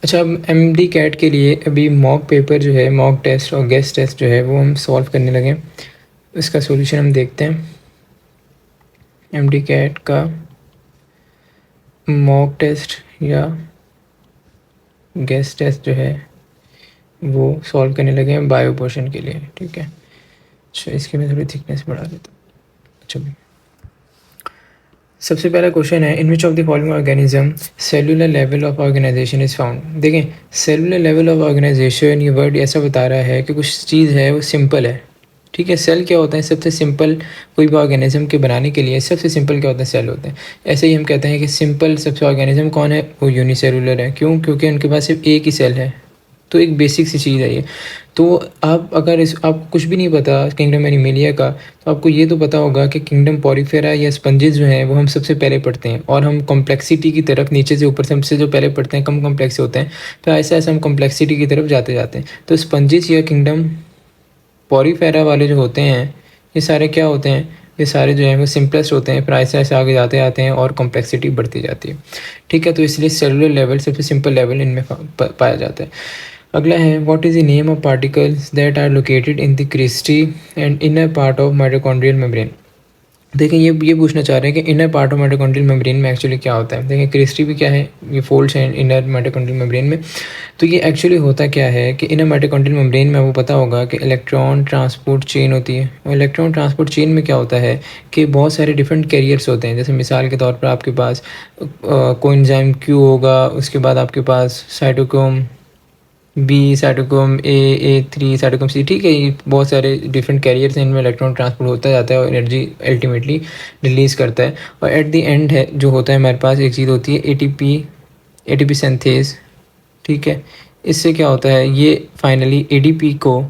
अच्छा, अब MD cat के लिए अभी मॉक पेपर जो है, मॉक टेस्ट और गेस्ट टेस्ट जो है वो हम सॉल्व करने लगे। इसका सॉल्यूशन हम देखते हैं। एमडी कैट का मॉक टेस्ट या गेस्ट टेस्ट जो है वो सॉल्व करने लगे हैं बायो पोर्शन के लिए। ठीक है, अच्छा इसकी मैं थोड़ी थिकनेस बढ़ा देता हूँ। अच्छा भाई, सबसे पहला क्वेश्चन है, in which of the following organism cellular level of organisation is found. देखें, सेलुलर लेवल ऑफ ऑर्गेनाइजेशन ये वर्ड ऐसा बता रहा है कि कुछ चीज़ है वो सिंपल है। ठीक है, सेल क्या होता है? सबसे सिंपल कोई भी ऑर्गेनिज्म के बनाने के लिए सबसे सिंपल क्या होता है? सेल होते हैं। ऐसे ही हम कहते हैं कि सिंपल सबसे ऑर्गेनिज्म कौन है? वो यूनिसेलुलर है। क्यों? क्योंकि उनके पास सिर्फ एक ही सेल है। तो एक बेसिक सी चीज़ है ये। तो आप अगर इस आपको कुछ भी नहीं पता किंगडम एनिमेलिया का, तो आपको ये तो पता होगा कि किंगडम पॉलीफेरा या स्पंजेस जो हैं वो हम सबसे पहले पढ़ते हैं, और हम कॉम्प्लेक्सिटी की तरफ नीचे से ऊपर से हमसे जो पहले पढ़ते हैं कम कॉम्प्लेक्स होते हैं, तो ऐसा ऐसा हम कॉम्प्लेक्सिटी की तरफ जाते जाते हैं। तो स्पंजेस या किंगडम पॉलीफेरा वाले जो होते हैं, ये सारे क्या होते हैं? ये सारे जो हैं वो सिंपलेस्ट होते हैं, फिर ऐसे ऐसे आगे जाते आते हैं और कॉम्प्लेक्सिटी बढ़ती जाती है। ठीक है, तो इसलिए सेलुलर लेवल सबसे सिंपल लेवल इनमें पाया जाता है। अगला है, what is the name of particles that are located in the cristae and inner part of mitochondrial membrane. देखिए, ये पूछना चाह रहे हैं कि inner part of mitochondrial membrane में एक्चुअली क्या होता है। देखिए, क्रिस्टी भी क्या है? ये फोल्ड्स हैं इनर माइटोकॉन्ड्रियल मेम्ब्रेन में। तो ये एक्चुअली होता क्या है कि इनर माइटोकॉन्ड्रियल मेम्ब्रेन में आपको पता होगा कि इलेक्ट्रॉन ट्रांसपोर्ट चेन होती है, और इलेक्ट्रॉन ट्रांसपोर्ट चेन में क्या होता है कि बहुत सारे डिफरेंट कैरियर्स होते हैं। जैसे मिसाल के तौर पर आपके पास कोएंजाइम क्यू होगा, उसके बाद आपके पास cytochrome B, cytochrome A3, cytochrome C। ठीक है, ये बहुत सारे डिफरेंट कैरियर्स हैं, इनमें इलेक्ट्रॉन ट्रांसपोर्ट होता जाता है और एनर्जी अल्टीमेटली रिलीज़ करता है। और एट द एंड है जो होता है हमारे पास एक चीज़ होती है ATP सिंथेज। ठीक है, इससे क्या होता है, ये फाइनली ADP को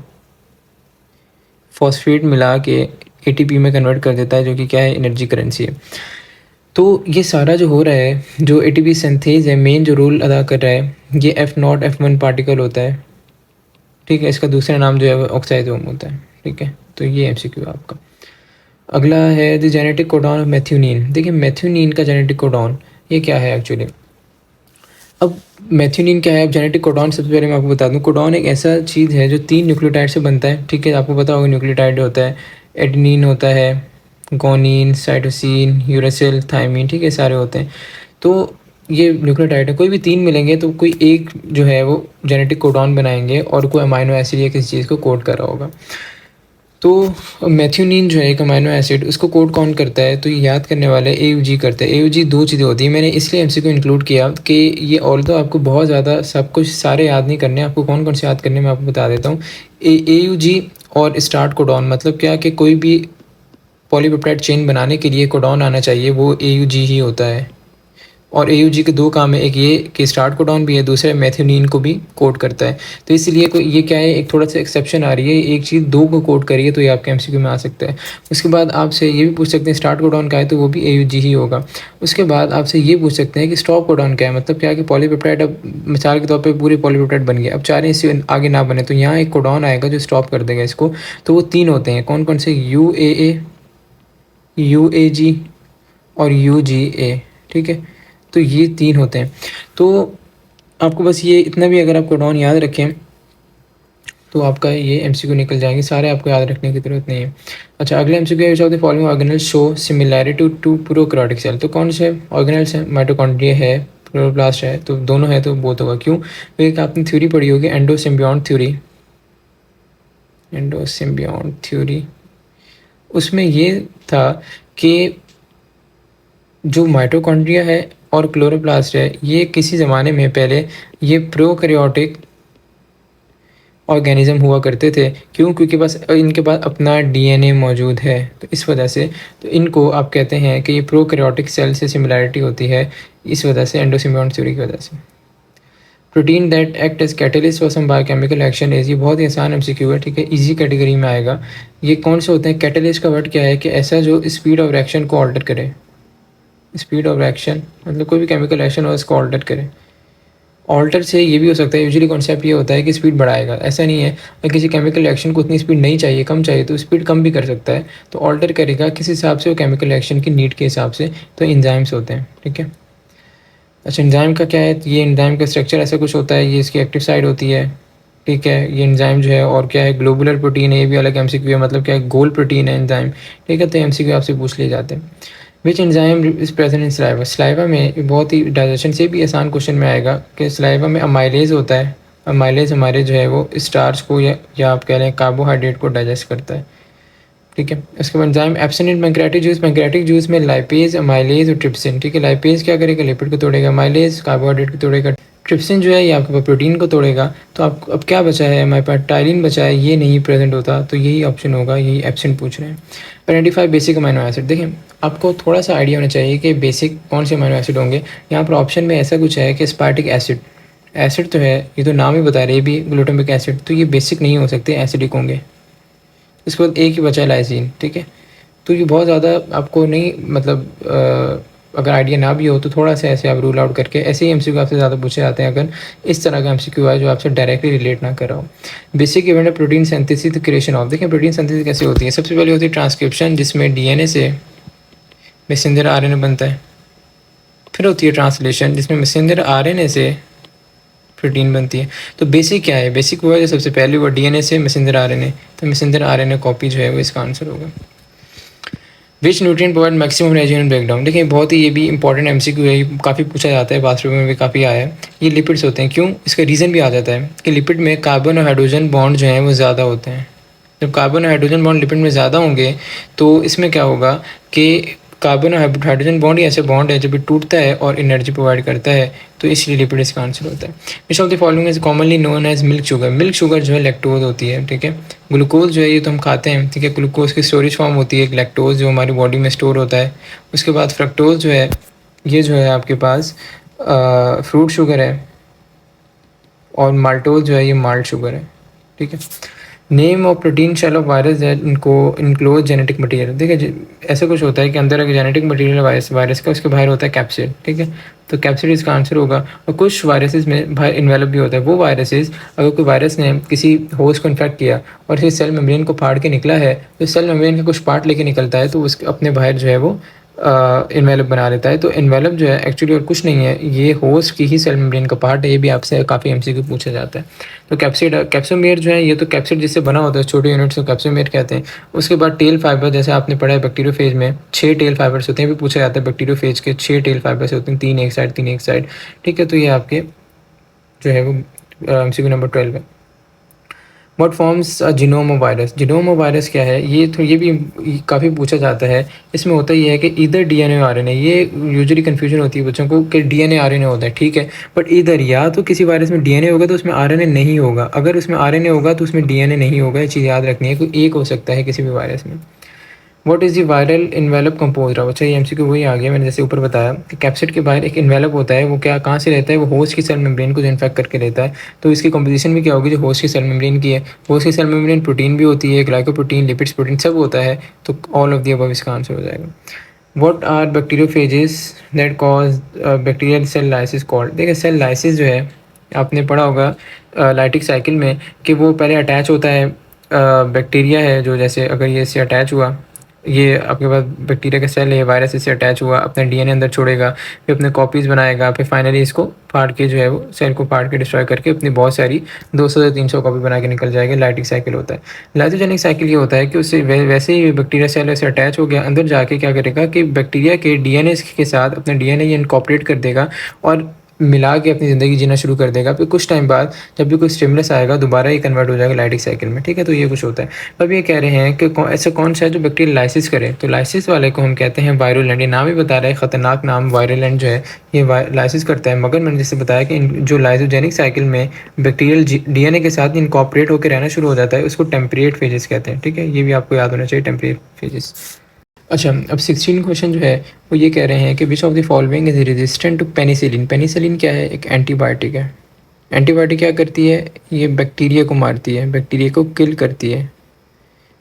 फॉस्फेट मिला के ATP में कन्वर्ट कर देता है, जो कि क्या है? एनर्जी करेंसी है। तो ये सारा जो हो रहा है, जो ATP सिंथेज है, मेन जो रोल अदा कर रहा है, ये F0 F1 पार्टिकल होता है। ठीक है, इसका दूसरा नाम जो है वो ऑक्साइजोम होता है। ठीक है, तो ये MCQ है आपका। अगला है द जेनेटिक कोडॉन ऑफ मेथ्यूनिन। देखिए, मेथ्यूनिन का जेनेटिक कोडॉन ये क्या है एक्चुअली। अब मेथ्यूनिन क्या है? अब जेनेटिक कोडॉन सबसे पहले मैं आपको बता दूं, कोडॉन एक ऐसा चीज़ है जो 3 न्यूक्लियोटाइड से बनता है। ठीक है, आपको पता होगा न्यूक्लियोटाइड होता है, एडेनिन होता है, गोनिन, साइटोसिन, यूरेसिल, थायमिन। ठीक है, सारे होते हैं। तो ये न्यूक्लियोटाइड है, कोई भी 3 मिलेंगे तो कोई एक जो है वो जेनेटिक कोडॉन बनाएंगे, और कोई अमाइनो एसिड या किसी चीज़ को कोड कर रहा होगा। तो मेथ्यूनिन जो है एक अमाइनो एसिड, उसको कोड कौन करता है? तो ये याद करने वाला है AUG करता है। AUG 2 चीज़ें होती है, मैंने इसलिए MCQ इंक्लूड किया कि ये ऑल्दो आपको बहुत ज़्यादा सब कुछ सारे याद नहीं करने, आपको कौन कौन से याद करने मैं आपको बता देता हूँ। AUG और स्टार्ट कोडॉन मतलब क्या कि कोई भी पॉलीपेप्टाइड चेन बनाने के लिए कोडॉन आना चाहिए, वो AUG ही होता है। और AUG के 2 काम है, एक ये कि स्टार्ट कोडॉन भी है, दूसरा मेथ्यूनिन को भी कोड करता है। तो इसलिए कोई ये क्या है, एक थोड़ा सा एक्सेप्शन आ रही है, एक चीज़ 2 को कोड करिए तो ये आपके MCQ में आ सकता है। उसके बाद आपसे ये भी पूछ सकते हैं स्टार्ट कोडॉन का है तो वो भी AUG ही होगा। उसके बाद आपसे ये पूछ सकते हैं कि स्टॉप कोडॉन क्या है, मतलब क्या है कि पॉलीपेप्टाइड अब मिसाल के तौर पर पूरे पॉलीपेप्टाइड बन गए, अब चाह रहे हैं इससे आगे ना बने, तो यहाँ एक कोडॉन आएगा जो स्टॉप कर देगा इसको। तो वो 3 होते हैं, कौन कौन से? UAA, UAG और UGA। ठीक है, तो ये 3 होते हैं। तो आपको बस ये इतना भी अगर आप कोडॉन याद रखें तो आपका ये MCQ निकल जाएंगे, सारे आपको याद रखने की ज़रूरत नहीं है। अच्छा, अगले MCQ है, which of the following organelle show similarity to prokaryotic cell. तो कौन से ऑर्गेनल्स हैं? माइटोकॉन्ड्रिया है, क्लोरोप्लास्ट है, तो दोनों है तो बोथ होगा। क्यों? तो एक आपने थ्योरी पढ़ी होगी, एंडोसिम्बियॉन्ट थ्योरी। एंडोसिम्बियॉन्ट थ्योरी उसमें ये था कि जो माइटोकॉन्ड्रिया है और क्लोरोप्लास्ट है, ये किसी ज़माने में पहले ये प्रोकैरियोटिक ऑर्गेनिज्म हुआ करते थे। क्यों? क्योंकि बस इनके पास अपना DNA मौजूद है, तो इस वजह से तो इनको आप कहते हैं कि ये प्रोकैरियोटिक सेल से सिमिलैरिटी होती है, इस वजह से एंडोसिम्बियॉन्ट थ्योरी की वजह से। Protein that act as catalyst for some biochemical action is, ये बहुत ही आसान MCQ है। ठीक है, इजी कैटेगरी में आएगा। ये कौन से होते हैं? कैटलिस्ट का वर्ड क्या है कि ऐसा जो स्पीड ऑफ रिएक्शन को ऑल्टर करे। स्पीड ऑफ रिएक्शन मतलब कोई भी केमिकल रिएक्शन हो इसको ऑल्टर करे। ऑल्टर से ये भी हो सकता है, यूजुअली कॉन्सेप्ट ये होता है कि स्पीड बढ़ाएगा, ऐसा नहीं है। अगर किसी केमिकल रिएक्शन को उतनी स्पीड नहीं चाहिए, कम चाहिए, तो स्पीड कम भी कर सकता है, तो ऑल्टर करेगा किस हिसाब से? वो केमिकल रिएक्शन की नीड के हिसाब से। तो एंजाइम्स होते हैं। ठीक है, अच्छा, एंजाइम का क्या है, ये एंजाइम का स्ट्रक्चर ऐसा कुछ होता है, ये इसकी एक्टिव साइड होती है, ठीक है। ये एंजाइम जो है और क्या है, ग्लोबुलर प्रोटीन है, ये भी अलग एमसीक्यू है, मतलब क्या है, गोल प्रोटीन है एंजाइम, ठीक है। तो एमसीक्यू आपसे पूछ लिए जाते हैं। Which enzyme is present in saliva, saliva में बहुत ही डाइजेशन से भी आसान क्वेश्चन में आएगा कि सलाइवा में अमाइलेज होता है। अमाइलेज हमारे जो है वो स्टार्च को या आप कह लें कार्बोहाइड्रेट को डाइजेस्ट करता है, ठीक है। उसके बाद enzyme absent in pancreatic juice, pancreatic juice में लाइपेज, अमाइलेज और ट्रिप्सिन, ठीक है। लाइपेज क्या करेगा, लिपिड को तोड़ेगा, अमाइलेज कार्बोहाइड्रेट को तोड़ेगा, ट्रिप्सिन जो है ये आपके पास प्रोटीन को तोड़ेगा। तो आप अब क्या बचा है हमारे पास, टाइलिन बचा है, ये नहीं प्रेजेंट होता, तो यही ऑप्शन होगा, यही एब्सेंट पूछ रहे हैं। आइडेंटिफाई बेसिक अमाइनो एसिड, देखिए आपको थोड़ा सा आइडिया होना चाहिए कि बेसिक कौन से अमाइनो एसिड होंगे। यहाँ पर ऑप्शन में ऐसा कुछ है कि एस्पार्टिक एसिड, एसिड तो है, ये तो नाम ही बता रहे हैं, भी ग्लूटामिक एसिड, तो ये बेसिक नहीं हो सकते, एसिडिक होंगे। इसके बाद एक ही बचा है लाइसिन, ठीक है। तो ये बहुत ज़्यादा आपको नहीं, मतलब अगर आइडिया ना भी हो तो थोड़ा सा ऐसे आप रूल आउट करके, ऐसे ही एमसीक्यू आपसे ज़्यादा पूछे जाते हैं अगर इस तरह का एमसीक्यू है जो आपसे डायरेक्टली रिलेट ना कर रहा हो। बेसिक इवेंट है protein synthesis the creation of, देखिए प्रोटीन सिंथेसिस कैसे होती है। सबसे पहले होती है ट्रांसक्रिप्शन, जिसमें डीएनए से मैसेंजर आरएनए बनता है। फिर होती है ट्रांसलेशन, जिसमें मैसेंजर आरएनए से प्रोटीन बनती है। तो बेसिक क्या है, बेसिक वो है जो सबसे पहले वो डीएनए से मैसेंजर आरएनए, तो मैसेंजर आरएनए कॉपी जो है वो इसका आंसर होगा। विच nutrient provide maximum resin breakdown, देखिए बहुत ही ये भी इंपॉर्टेंट एमसीक्यू है, काफ़ी पूछा जाता है, बाथरूम में भी काफ़ी आया है। ये लिपिड्स होते हैं, क्यों, इसका रीज़न भी आ जाता है कि लिपिड में कार्बन और हाइड्रोजन बॉन्ड जो हैं वो ज़्यादा होते हैं। जब कार्बन और हाइड्रोजन बॉन्ड लिपिड में ज़्यादा होंगे तो इसमें क्या होगा कि कार्बन और हाइड्रोजन बॉन्ड ही ऐसे बॉन्ड है जब ये टूटता है और एनर्जी प्रोवाइड करता है, तो इसलिए लिपिड इसका आंसर होता है। Which of the following is commonly known as milk sugar, milk sugar जो है लैक्टोज होती है, ठीक है। ग्लूकोज जो है ये तो हम खाते हैं, ठीक है। ग्लूकोज की स्टोरेज फॉर्म होती है लैक्टोज, जो हमारी बॉडी में स्टोर होता है। उसके बाद फ्रक्टोज जो है ये जो है आपके पास फ्रूट शुगर है, और माल्टोज जो है ये माल्ट शुगर है, ठीक है। Name of protein shell of virus that इनको इनक्लोज जेनेटिक मटेरियल, देखिए ऐसा कुछ होता है कि अंदर अगर जेनेटिक मटेरियल वायरस का, उसके बाहर होता है कैप्सिड, ठीक है। तो कैप्सिड इसका आंसर होगा। और कुछ वायरसेस में बाहर इन्वेलप भी होता है, वो वायरसेस अगर कोई वायरस ने किसी होस्ट को इन्फेक्ट किया और इसे सेल मेम्ब्रेन को फाड़ के निकला है, तो सेल मेम्ब्रेन का कुछ पार्ट लेके निकलता है, तो उसके अपने बाहर जो है वो इन्वेलप बना लेता है। तो इन्वेलप जो है एक्चुअली और कुछ नहीं है, ये होस्ट की ही सेल मेम्ब्रेन का पार्ट है। ये भी आपसे काफ़ी एमसीक्यू पूछा जाता है। तो कैप्सोमेयर जो है ये तो कैप्सिड जिससे बना होता है, छोटे यूनिट्स को कैप्सोमेयर कहते हैं। उसके बाद टेल फाइबर, जैसे आपने पढ़ा है बैक्टीरियोफेज में 6 टेल फाइबर्स होते हैं, भी पूछा जाता है बैक्टीरियोफेज के 6 टेल फाइबर्स होते हैं, 3 एक साइड 3 एक साइड, ठीक है। तो ये आपके जो है वो एमसीक्यू नंबर 12 है। What forms a genome of virus, genome of virus क्या है, ये भी काफ़ी पूछा जाता है। इसमें होता ये है कि इधर डीएनए आरएनए, ये यूजुअली कन्फ्यूजन होती है बच्चों को कि डीएनए आरएनए होता है, ठीक है। बट इधर या तो किसी वायरस में डीएनए होगा तो उसमें आरएनए नहीं होगा, अगर उसमें आरएनए होगा तो उसमें डीएनए नहीं होगा, ये चीज़ याद रखनी है। कोई एक हो सकता है किसी भी वायरस में। What is the viral envelope compose of, अच्छा ये एमसीक्यू वही आ गया, मैंने जैसे ऊपर बताया कि कैप्सिड के बाहर एक इन्वेलप होता है, वो क्या कहाँ से रहता है, वो होस्ट की सेल मेम्ब्रेन को जो इन्फेक्ट करके रहता है। तो इसकी कंपोजिशन भी क्या होगी, जो होस्ट की सेल मेम्ब्रेन की है, होस्ट की सेल मेम्ब्रेन प्रोटीन भी होती है, ग्लाइकोप्रोटीन, लिपिड्स प्रोटीन सब होता है। तो ऑल ऑफ दी अबव इसका आंसर हो जाएगा। What are bacteriophages that cause bacterial cell lysis called, देखिए सेल लाइसिस जो है आपने पढ़ा होगा लाइटिक साइकिल में कि वो पहले अटैच होता है, बैक्टीरिया है जो, जैसे अगर ये इससे अटैच हुआ, ये आपके पास बैक्टीरिया का सेल है, वायरस इससे अटैच हुआ, अपना डीएनए अंदर छोड़ेगा, फिर अपने कॉपीज़ बनाएगा, फिर फाइनली इसको फाड़ के जो है वो सेल को फाड़ के डिस्ट्रॉय करके अपनी बहुत सारी 200 से 300 कॉपी बना के निकल जाएगा। लाइटिक साइकिल होता है। लाइसोजेनिक साइकिल ये होता है कि उससे वैसे ही बैक्टीरिया सेल से अटैच हो गया, अंदर जाके क्या करेगा कि बैक्टीरिया के डीएनए के साथ अपना डीएनए ये इनकॉर्पोरेट कर देगा और मिला के अपनी ज़िंदगी जीना शुरू कर देगा। फिर कुछ टाइम बाद जब भी कोई स्टिमुलस आएगा दोबारा ये कन्वर्ट हो जाएगा लाइटिक साइकिल में, ठीक है। तो ये कुछ होता है। अब ये कह रहे हैं कि ऐसा कौन सा है जो बैक्टीरिया लाइसिस करे, तो लाइसिस वाले को हम कहते हैं वायरुलेंट। ये नाम ही बता रहा है, ख़तरनाक नाम, वायरुलेंट जो है ये लाइसिस करता है। मगर मैंने जैसे बताया कि जो लाइसोजेनिक साइकिल में बैक्टीरियल डीएनए के साथ इनकॉर्पोरेट होकर रहना शुरू हो जाता है, उसको टेम्परेट फेजेस कहते हैं, ठीक है। ये भी आपको याद होना चाहिए, टेम्परेट फेजेस। अच्छा, अब 16 क्वेश्चन जो है वो ये कह रहे हैं कि which of the following is resistant to penicillin. Penicillin क्या है, एक एंटीबायोटिक है। एंटीबायोटिक क्या करती है, ये बैक्टीरिया को मारती है, बैक्टीरिया को किल करती है,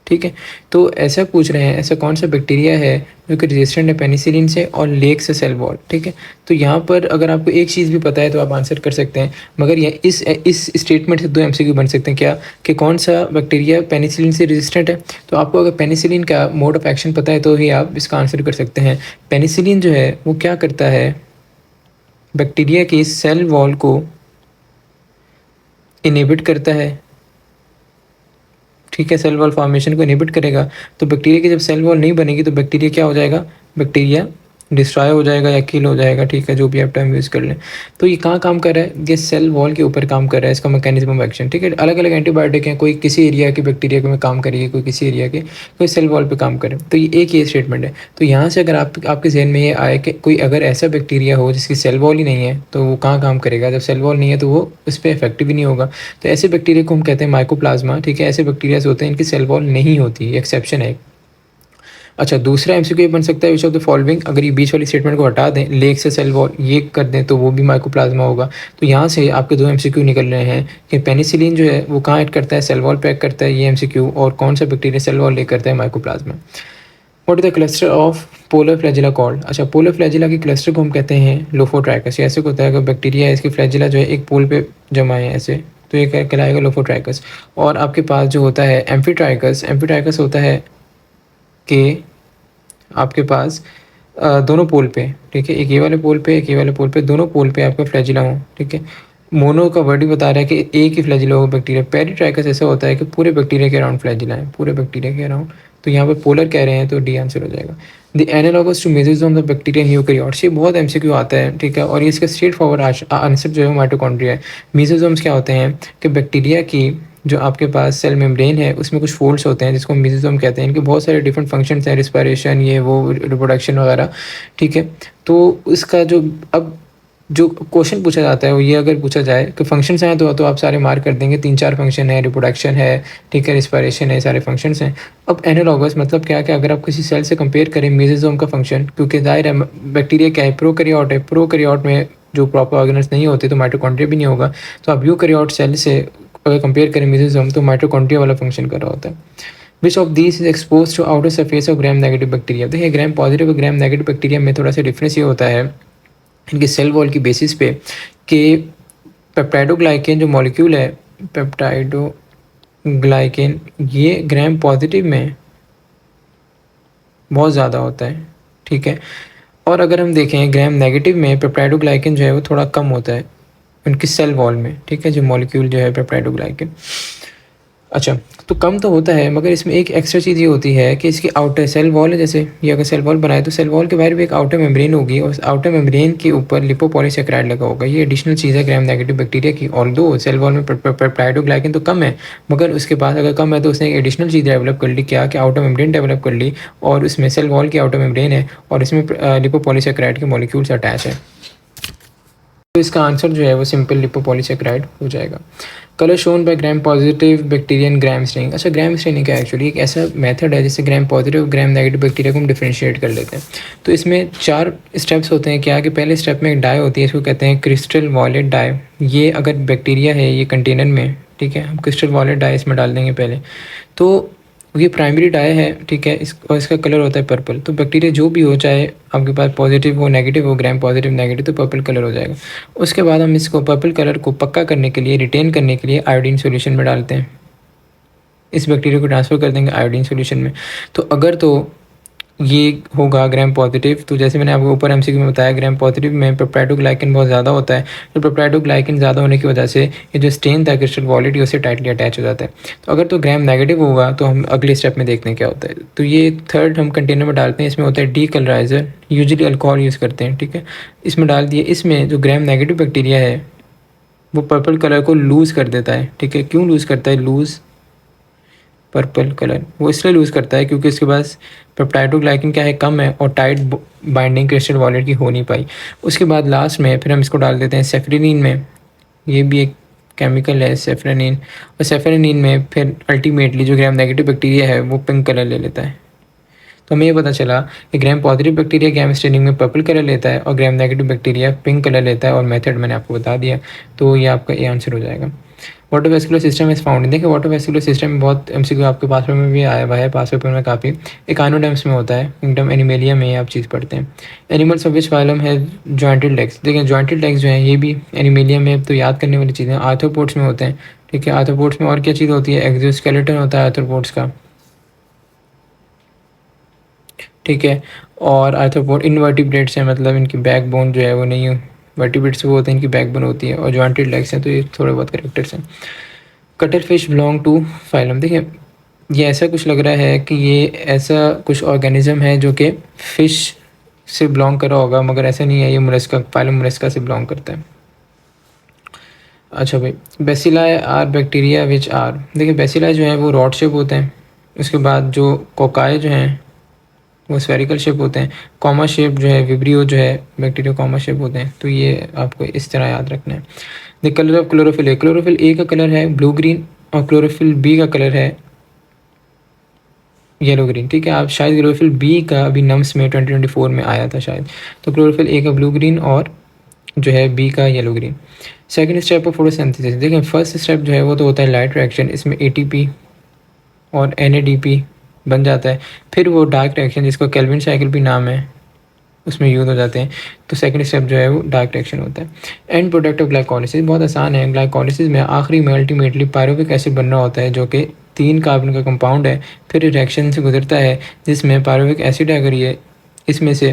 ठीक है। तो ऐसा पूछ रहे हैं, ऐसा कौन सा बैक्टीरिया है जो कि रेजिस्टेंट है पेनिसिलिन से और लेक से सेल वॉल, ठीक है। तो यहाँ पर अगर आपको एक चीज़ भी पता है तो आप आंसर कर सकते हैं, मगर ये इस स्टेटमेंट से 2 एमसीक्यू बन सकते हैं, क्या कि कौन सा बैक्टीरिया पेनिसिलिन से रेजिस्टेंट है। तो आपको अगर पेनिसिलिन का मोड ऑफ एक्शन पता है तो ही आप इसका आंसर कर सकते हैं। पेनिसिलिन जो है वो क्या करता है, बैक्टीरिया की सेल वॉल को इनहिबिट करता है, ठीक है, सेल वॉल फॉर्मेशन को इनहिबिट करेगा। तो बैक्टीरिया की जब सेल वॉल नहीं बनेगी तो बैक्टीरिया क्या हो जाएगा, बैक्टीरिया डिस्ट्रॉय हो जाएगा या किल हो जाएगा, ठीक है, जो भी आप टर्म यूज़ कर लें। तो ये कहाँ काम कर रहा है, ये सेल वॉल के ऊपर काम कर रहा है, इसका मैकेनिज्म ऑफ एक्शन, ठीक है। अलग अलग एंटीबायोटिक हैं, कोई किसी एरिया के बैक्टीरिया में काम करेगी, कोई किसी एरिया के, कोई सेल वॉल पे काम करे। तो ये एक ये स्टेटमेंट है। तो यहाँ से अगर आपके जहन में ये आए कि कोई अगर ऐसा बैक्टीरिया हो जिसकी सेल वॉल ही नहीं है तो वो कहाँ काम करेगा, जब सेल वॉल नहीं है तो वो उस पर इफेक्टिव ही नहीं होगा। तो ऐसे बैक्टीरिया को हम कहते हैं माइकोप्लाज्मा, ठीक है। ऐसे बैक्टीरिया होते हैं इनकी सेल वॉल नहीं होती, एक्सेप्शन है। अच्छा, दूसरा एमसीक्यू बन सकता है विच ऑफ द फॉलोइंग, अगर ये बीच वाली स्टेटमेंट को हटा दें, लेग से सेल वॉल ये कर दें तो वो भी माइकोप्लाज्मा होगा। तो यहाँ से आपके दो एमसीक्यू निकल रहे हैं कि पेनिसिलिन जो है वो कहाँ ऐड करता है, सेल वॉल पे ऐड करता है, ये एमसीक्यू, और कौन सा बैक्टीरिया सेल वॉल ले करता है, mycoplasma. What is the cluster of polar flagella called. अच्छा, पोलर फ्लैजिला की क्लस्टर को हम कहते हैं लोफोट्राइकस। ऐसे होता है कि बैक्टीरिया है, इसकी फ्लैजिला जो है एक पोल पे जमा है ऐसे, तो ये कहलाएगा लोफोट्राइकस। और आपके पास जो होता है एम्फीट्राइकस, एम्फीट्राइकस होता है कि आपके पास दोनों पोल पे, ठीक है, एक ये वाले पोल पे, एक ये वाले पोल पे, दोनों पोल पे आपका फ्लैजिला हो, ठीक है। मोनो का वर्ड ही बता रहा है कि एक ही फ्लैजिला हो बैक्टीरिया। पेरिट्राइकस ऐसा होता है कि पूरे बैक्टीरिया के अराउंड फ्लैजिला है, पूरे बैक्टीरिया के अराउंड। तो यहाँ पे पोलर कह रहे हैं तो डी आंसर हो जाएगा। The analogous to mesosome the bacteria eukaryotes, ये बहुत एमसीक्यू आता है, ठीक है। और ये इसका स्ट्रेट फॉरवर्ड आंसर जो है माइटोकॉन्ड्रिया है। मेसोसोम्स क्या होते हैं कि बैक्टीरिया की जो आपके पास सेल मेम्ब्रेन है उसमें कुछ फोल्ड्स होते हैं जिसको मेसोसोम कहते हैं। इनके बहुत सारे डिफरेंट फंक्शंस हैं, रिस्पायरेशन, ये वो, रिप्रोडक्शन वगैरह, ठीक है। तो उसका जो अब जो क्वेश्चन पूछा जाता है वो ये अगर पूछा जाए कि फंक्शंस हैं तो आप सारे मार्क कर देंगे, 3-4 फंक्शन है, रिप्रोडक्शन है, ठीक है, रिस्पायरेशन है, सारे फंक्शंस हैं। अब एनालॉगस मतलब क्या है कि अगर आप किसी सेल से कंपेयर करें मेसोसोम का फंक्शन, क्योंकि जाहिर है बैक्टीरिया क्या है, प्रोकैरियोट है, प्रोकैरियोट में जो प्रॉपर ऑर्गेनल्स नहीं होते तो माइटोकॉन्ड्रिया भी नहीं होगा। तो आप यूकैरियोट सेल से अगर कंपेयर करें मेसोसोम तो माइटोकॉन्ड्रिया वाला फंक्शन कर रहा होता है। Which of this is expose to outer surface of gram negative bacteria. देखिए, ग्राम पॉजिटिव और ग्राम नेगेटिव बैक्टीरिया में थोड़ा सा डिफरेंस ये होता है इनके सेल वॉल की बेसिस पे कि पेप्टाइडोग्लाइकेन जो मॉलिक्यूल है, पेप्टाइडोग्लाइकेन, ये ग्राम पॉजिटिव में बहुत ज़्यादा होता है, ठीक है। और अगर हम देखें ग्राम नेगेटिव में पेप्टाइडोग्लाइकेन जो है वो थोड़ा कम होता है उनकी सेल वॉल में, ठीक है, जो मॉलिक्यूल जो है पेप्टाइडोग्लाइकेन। अच्छा, तो कम तो होता है मगर इसमें एक एक्स्ट्रा चीज़ ये होती है कि इसकी आउटर सेल वॉल है, जैसे ये अगर सेल वॉल बनाए तो सेल वॉल के बाहर भी एक आउटर मेम्ब्रेन होगी और उस आउटर मेम्ब्रेन के ऊपर लिपोपॉलीसेकेराइड लगा होगा। ये एडिशनल चीज़ है ग्राम नेगेटिव बैक्टीरिया की। ऑल्दो सेल वॉल में पेप्टाइडोग्लाइकेन तो कम है मगर उसके पास अगर कम है तो उसने एक एडिशनल चीज़ डेवलप कर ली, क्या कि आउटर मेम्ब्रेन डेवलप कर ली, और उसमें सेल वॉल की आउटर मेम्ब्रेन है और इसमें लिपोपॉलीसेकेराइड के मॉलिक्यूल्स अटैच है। तो इसका आंसर जो है वो सिंपल लिपोपॉलीसेकेराइड हो जाएगा। Colour shown by gram positive Bactrian gram staining. अच्छा, ग्राम स्टेनिंग क्या है, एक्चुअली एक ऐसा मेथड है जिससे gram positive gram negative bacteria को हम डिफरेंशिएट कर लेते हैं। तो इसमें 4 स्टेप्स होते हैं। क्या कि पहले स्टेप में एक डाई होती है, इसको कहते हैं क्रिस्टल वॉलेट डाई। ये अगर बैक्टीरिया है ये कंटेनर में, ठीक है, हम क्रिस्टल वॉलेट डाई इसमें डाल देंगे पहले। तो ये प्राइमरी डाई है, ठीक है, और इसका कलर होता है पर्पल। तो बैक्टीरिया जो भी हो, चाहे आपके पास पॉजिटिव हो नेगेटिव हो, ग्राम पॉजिटिव नेगेटिव, तो पर्पल कलर हो जाएगा। उसके बाद हम इसको पर्पल कलर को पक्का करने के लिए, रिटेन करने के लिए आयोडीन सॉल्यूशन में डालते हैं। इस बैक्टीरिया को ट्रांसफ़र कर देंगे आयोडीन सॉल्यूशन में। तो अगर तो ये होगा ग्राम पॉजिटिव, तो जैसे मैंने आपको ऊपर एमसीक्यू में बताया ग्राम पॉजिटिव में पेप्टाइडोग्लाइकेन बहुत ज़्यादा होता है। तो पेप्टाइडोग्लाइकेन ज़्यादा होने की वजह से ये जो स्टेन था क्रिस्टल वॉलेट उससे टाइटली अटैच हो जाता है। तो अगर तो ग्राम नेगेटिव होगा तो हम अगले स्टेप में देखते हैं क्या होता है। तो ये थर्ड हम कंटेनर में डालते हैं, इसमें होता है डी कलराइजर, यूजली अल्कोहल यूज़ करते हैं, ठीक है। इसमें डाल दिए, इसमें जो ग्राम नेगेटिव बैक्टीरिया है वो पर्पल कलर को लूज़ कर देता है, ठीक है। क्यों लूज़ करता है, लूज़ पर्पल कलर वो इसलिए लूज़ करता है क्योंकि इसके पास पेप्टाइडोग्लाइकेन क्या है, कम है, और टाइट बाइंडिंग क्रिस्टल वॉलेट की हो नहीं पाई। उसके बाद लास्ट में फिर हम इसको डाल देते हैं सेफ्रेनिन में। ये भी एक केमिकल है सेफ्रेनिन, और सेफ्रेनिन में फिर अल्टीमेटली जो ग्राम नेगेटिव बैक्टीरिया है वो पिंक कलर ले लेता है। तो हमें ये पता चला कि gram positive bacteria gram staining में पर्पल कलर लेता है और ग्राम नेगेटिव बैक्टीरिया पिंक कलर लेता है, और मेथड मैंने आपको बता दिया। तो ये आपका ये आंसर हो जाएगा। Water vascular system is found, देखिए वाटर वेस्कुलर सिस्टम में बहुत एमसीक्यू आपके पास में भी आया हुआ है, पास पेपर में काफ़ी। एकानोडर्म्स में होता है, किंगडम एनिमेलिया में आप चीज़ पढ़ते हैं। एनिमल्स ऑफ विच फाइलम है जॉइंटेड लेग्स, देखिए जॉइंटेड लेग्स जो हैं ये भी एनिमेलिया में तो याद करने वाली चीज़ें आर्थ्रोपोड्स में होते हैं, ठीक है। आर्थ्रोपोड्स में और क्या चीज़ होती है, एक्सोस्केलेटन होता है आर्थ्रोपोड्स का, ठीक है। और आर्थ्रोपोड इनवर्टिब्रेट्स हैं, मतलब इनकी बैकबोन जो है वो नहीं वर्टिब्रेट्स वो होते हैं, इनकी बैकबोन होती है, और जॉइंटेड लेग्स हैं, तो ये थोड़े बहुत करेक्टर्स हैं। Cuttle fish belong to phylum. देखिए ये ऐसा कुछ लग रहा है कि ये ऐसा कुछ ऑर्गेनिज्म है जो कि फ़िश से बिलोंग कर रहा होगा, मगर ऐसा नहीं है, ये मोलस्का, फाइलम मोलस्का से बिलोंग करता है। अच्छा भाई, bacilli are bacteria which are. देखिए बेसिलाई जो है वो रॉड शेप होते हैं, उसके बाद जो कोकाई जो हैं वो स्फेरिकल शेप होते हैं, कॉमा शेप जो है विब्रियो जो है बैक्टीरिया कॉमा शेप होते हैं। तो ये आपको इस तरह याद रखना है। The colour of chlorophyll A, chlorophyll A का कलर है ब्लू ग्रीन, और क्लोरोफिल बी का कलर है येलो ग्रीन। ठीक है, आप शायद क्लोरोफिल बी का अभी नम्स में 2024 में आया था शायद। तो क्लोरोफिल ए का ब्लू ग्रीन और जो है बी का yellow green. Second step of photosynthesis. देखिए फर्स्ट स्टेप जो है वो तो होता है लाइट रिएक्शन, इसमें एटीपी और एनएडीपी बन जाता है। फिर वो डार्क रिएक्शन जिसको केल्विन साइकिल भी नाम है उसमें यूज़ हो जाते हैं। तो सेकंड स्टेप जो है वो डार्क रिएक्शन होता है। एंड प्रोडक्ट ऑफ ग्लाइकोलिसिस बहुत आसान है। ग्लाइकोलिसिस में आखिरी में अल्टीमेटली पायरुविक एसिड बनना होता है जो कि 3 कार्बन का कंपाउंड है। फिर रिएक्शन से गुजरता है जिसमें पायरुविक एसिड, अगर ये इसमें से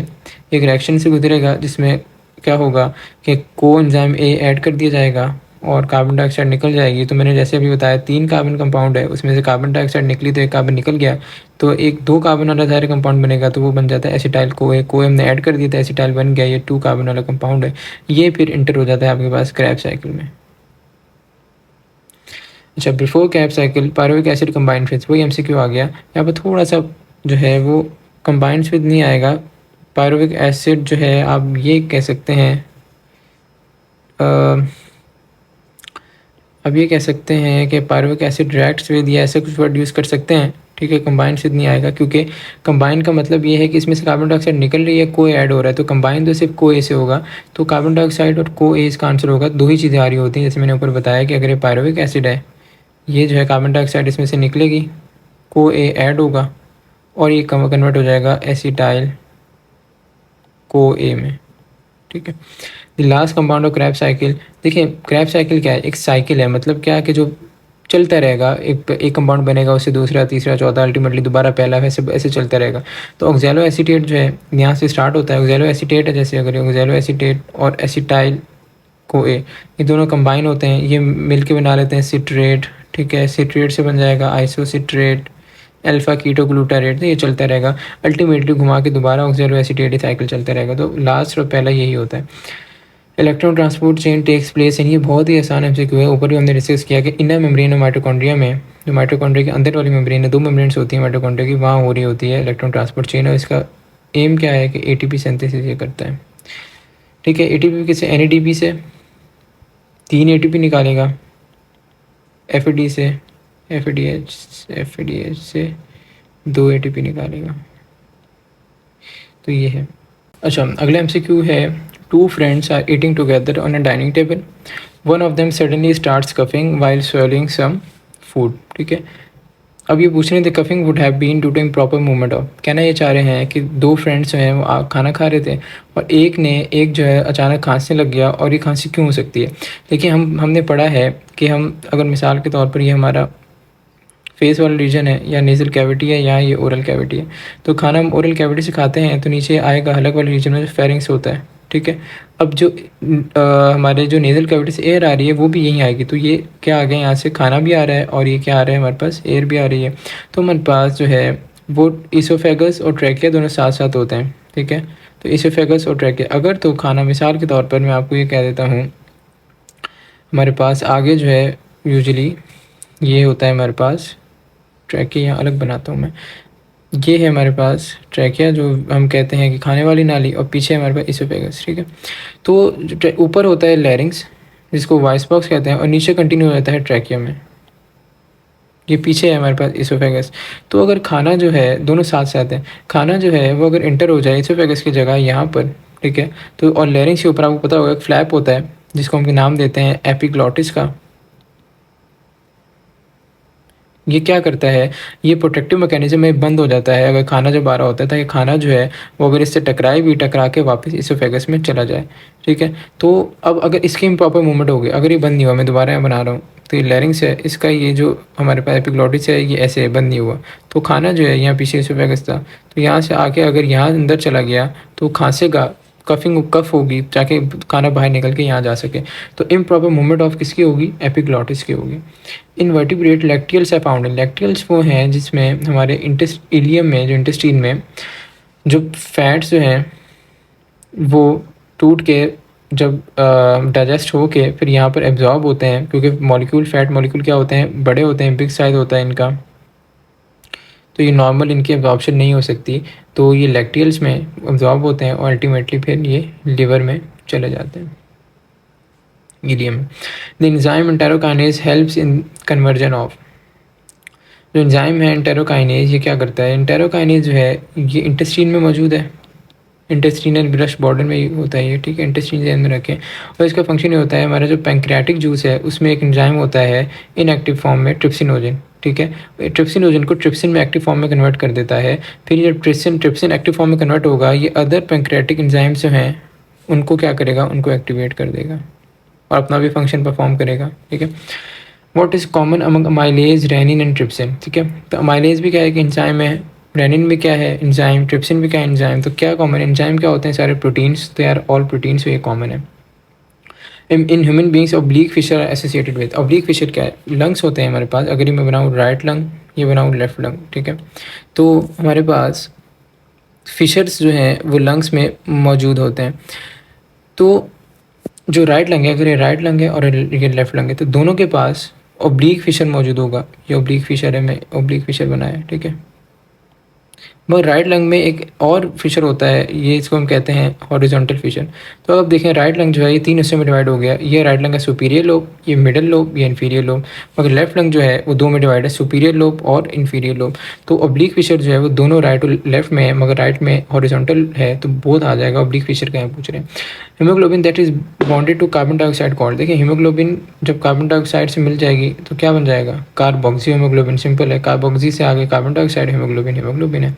एक रिएक्शन से गुजरेगा जिसमें क्या होगा कि कोएंजाइम ए ऐड कर दिया जाएगा और कार्बन डाइऑक्साइड निकल जाएगी। तो मैंने जैसे अभी बताया 3 कार्बन कंपाउंड है, उसमें से कार्बन डाइऑक्साइड निकली तो एक कार्बन निकल गया, तो एक 2 कार्बन वाला ज़ाहिर कंपाउंड बनेगा, तो वो बन जाता है एसिटाइल कोए। कोए हमने ऐड कर दिया था, एसिटाइल बन गया, ये 2 कार्बन वाला कंपाउंड है। ये फिर इंटर हो जाता है आपके पास क्रैब्स साइकिल में। अच्छा, before crabs cycle pyruvic acid combined with, वही एमसीक्यू आ गया। यहाँ पर थोड़ा सा जो है वो कंबाइंड विद नहीं आएगा। पायरुविक एसिड जो है आप ये कह सकते हैं, अब ये कह सकते हैं कि पायरुविक एसिड रिएक्ट्स विद, या ऐसा कुछ वर्ड यूज़ कर सकते हैं। ठीक है, कंबाइन से नहीं आएगा क्योंकि कंबाइन का मतलब ये है कि इसमें से कार्बन डाइऑक्साइड निकल रही है, कोई ऐड हो रहा है। तो कंबाइन तो सिर्फ को ए से होगा, तो कार्बन डाइऑक्साइड और को ए इसका आंसर होगा। 2 ही चीज़ें आ रही होती हैं, जैसे मैंने ऊपर बताया कि अगर ये पायरुविक एसिड है, ये जो है कार्बन डाइऑक्साइड इसमें से निकलेगी, को ए ऐड होगा और ये कन्वर्ट हो जाएगा एसिटाइल को ए में। ठीक है, the last compound of Krebs cycle. देखिए क्रैब साइकिल क्या है, एक साइकिल है, मतलब क्या है कि जो चलता रहेगा, एक कंपाउंड बनेगा, उससे दूसरा, तीसरा, चौथा, अल्टीमेटली दोबारा पहला, वैसे ऐसे चलता रहेगा। तो ऑक्सैलो एसीटेट जो है यहाँ से स्टार्ट होता है। ऑक्सैलो एसीटेट है, जैसे अगर ऑक्सैलो एसीटेट और एसिटाइल को ए, ये दोनों कंबाइन होते हैं, ये मिल के बना लेते हैं सिट्रेट। ठीक है, सिट्रेट से बन जाएगा आइसोसिट्रेट, अल्फा कीटोग्लूटारेट। तो ये चलता रहेगा, अल्टीमेटली घुमा के दोबारा ऑक्सैलो एसीटेट साइकिल चलता रहेगा। तो लास्ट और पहला यही होता है। Electron transport chain takes place, यानी ये बहुत ही आसान एमसीक्यू है। ऊपर भी हमने डिस्कस किया कि इनर मेम्ब्रेन माइटोकॉन्ड्रिया में, जो माइटोकॉन्ड्रिया के अंदर वाली मेम्ब्रेन है, 2 मेम्ब्रेन्स होती हैं माइटोकॉन्ड्रिया की, वहाँ हो रही होती है इलेक्ट्रॉन ट्रांसपोर्ट चेन, और इसका एम क्या है कि एटीपी सिंथेसिस ये करता है। ठीक है, एटीपी किससे, एनएडीपी से 3 एटीपी निकालेगा, एफएडी से, एफएडीएच से 2 एटीपी निकालेगा। तो ये है। अच्छा, अगला एमसीक्यू है, 2 friends are eating together on a dining table. One of them suddenly starts coughing while swallowing some food. ठीक है, अब ये पूछ रहे थे coughing would have been due to improper movement of. कहना ये चाह रहे हैं कि 2 फ्रेंड्स जो हैं वो खाना खा रहे थे और एक जो है अचानक खांसने लग गया, और ये खांसी क्यों हो सकती है। देखिए हमने पढ़ा है कि हम अगर मिसाल के तौर पर ये हमारा फेस वाला रीजन है या नेज़ल कैविटी है या ये ओरल कैविटी है, तो खाना हम ओरल कैविटी से खाते हैं तो नीचे आएगा हलक वाले रीजन में जो फेरिंग्स होता है। ठीक है, अब जो हमारे जो नेज़ल कैविटी से एयर आ रही है वो भी यहीं आएगी। तो ये क्या आ गया, यहाँ से खाना भी आ रहा है और ये क्या आ रहा है, हमारे पास एयर भी आ रही है। तो हमारे पास जो है वो इसोफेगस और ट्रैकिया दोनों साथ साथ होते हैं। ठीक है, तो इसोफेगस और ट्रैकिया, अगर तो खाना मिसाल के तौर पर मैं आपको ये कह देता हूँ, हमारे पास आगे जो है यूजुअली ये होता है हमारे पास ट्रैकिया, यहाँ अलग बनाता हूँ मैं, ये है हमारे पास ट्रैकिया जो हम कहते हैं कि खाने वाली नाली, और पीछे हमारे पास इसोफेगस। ठीक है, तो ऊपर होता है लैरिंग्स जिसको वॉइस बॉक्स कहते हैं, और नीचे कंटिन्यू हो जाता है ट्रैकिया में, ये पीछे है हमारे पास इसोफेगस। तो अगर खाना जो है दोनों साथ साथ है, खाना जो है वो अगर इंटर हो जाए इसोफेगस की जगह यहाँ पर, ठीक है, तो और लैरिंग्स के ऊपर आपको पता होगा एक फ्लैप होता है जिसको हम नाम देते हैं एपिग्लॉटिस का। ये क्या करता है, ये प्रोटेक्टिव मैकेनिज्म में बंद हो जाता है अगर खाना जब आ रहा होता है, ताकि खाना जो है वो अगर इससे टकराए भी, टकरा के वापस इसोफेगस में चला जाए। ठीक है, तो अब अगर इसकी इम्प्रॉपर मूवमेंट हो गई, अगर ये बंद नहीं हुआ, मैं दोबारा यहाँ बना रहा हूँ, तो ये लैरिंग्स है, इसका ये जो हमारे पास एपिग्लॉटिस है ये ऐसे बंद नहीं हुआ, तो खाना जो है यहाँ पीछे इसोफेगस था, तो यहाँ से आके अगर यहाँ अंदर चला गया तो खांसेगा, कफ होगी ताकि खाना बाहर निकल के यहाँ जा सके। तो इम्प्रॉपर मूवमेंट ऑफ किसकी होगी, एपिग्लॉटिस की होगी। इनवर्टिब्रेट लैक्टियल्स है फाउंड इन, लैक्टियल्स वो हैं जिसमें हमारे इलियम में, जो इंटेस्टीन में जो फैट्स जो हैं वो टूट के जब डाइजेस्ट हो के फिर यहाँ पर एब्जॉर्ब होते हैं, क्योंकि मॉलिक्यूल, फैट मॉलिक्यूल क्या होते हैं, बड़े होते हैं, बिग साइज होता है इनका, तो ये नॉर्मल इनकी एब्जॉर्प्शन नहीं हो सकती, तो ये लैक्टियल्स में एब्जॉर्ब होते हैं और अल्टीमेटली फिर ये लिवर में चले जाते हैं, इलियम में। The enzyme enterokinase helps in conversion of, जो एंजाइम है एंटेरोकाइनेज, ये क्या करता है, एंटेरोकाइनेज जो है ये इंटेस्टीन में मौजूद है, इंटेस्टीनल ब्रश बॉर्डर में होता है ये, ठीक है, इंटेस्टीन ध्यान में रखें। और इसका फंक्शन ये होता है, हमारा जो पैंक्रियाटिक जूस है उसमें एक एंजाइम होता है इनएक्टिव फॉर्म में, ट्रिप्सिनोजन, ठीक है, ट्रिप्सिनोजन को ट्रिप्सिन में एक्टिव फॉर्म में कन्वर्ट कर देता है। फिर ये ट्रिप्सिन एक्टिव फॉर्म में कन्वर्ट होगा, ये अदर पैंक्रियाटिक एंजाइम्स जो हैं उनको क्या करेगा, उनको एक्टिवेट कर देगा और अपना भी फंक्शन परफॉर्म करेगा, ठीक है। What is common among amylase, rennin and trypsin, ठीक है। तो अमाइलेज भी क्या है कि एंजाइम है, रेनिन भी क्या है एंजाइम, ट्रिप्सिन भी क्या है एंजाइम। तो क्या कॉमन, एंजाइम क्या होते हैं, सारे प्रोटीन्स, तो यार ऑल प्रोटीन्स, ये कॉमन है। In human beings oblique fissure associated with, oblique fissure क्या है, लंग्स होते हैं हमारे पास, अगर ये मैं बनाऊँ राइट लंग, ये बनाऊँ लेफ्ट लंग, ठीक है, तो हमारे पास फिशर्स जो हैं वो लंग्स में मौजूद होते हैं। तो जो राइट लंग है, अगर ये राइट लंग है और ये लेफ्ट लंग है, तो दोनों के पास ऑब्लिक फिशर मौजूद होगा। ये ऑब्लिक फिशर है, मैं ऑब्लिक फिशर बनाया है, ठीक है। मगर राइट लंग में एक और फिशर होता है, ये इसको हम कहते हैं हॉरिजॉन्टल फिशर। तो अब देखें राइट लंग जो है ये 3 हिस्सों में डिवाइड हो गया, ये राइट लंग का सुपीरियर लोब, ये मिडल लोब, ये इन्फीरियर लोब। मगर लेफ्ट लंग जो है वो 2 में डिवाइड है, सुपीरियर लोब और इन्फीरियर लोब। तो ऑब्लिक फिशर जो है वो दोनों राइट और लेफ्ट में है, मगर राइट में हॉरिजॉन्टल है, तो बोथ आ जाएगा। ऑब्लिक फिशर का पूछ रहे हैं। Haemoglobin that is bonded to carbon dioxide called, देखिए हीमोग्लोबिन जब कार्बन डाइऑक्साइड से मिल जाएगी तो क्या बन जाएगा, कार्बोक्सी हीमोग्लोबिन, सिंपल है, कार्बोक्सी से आगे कार्बन डाइऑक्साइड, हीमोग्लोबिन हीमोग्लोबिन है।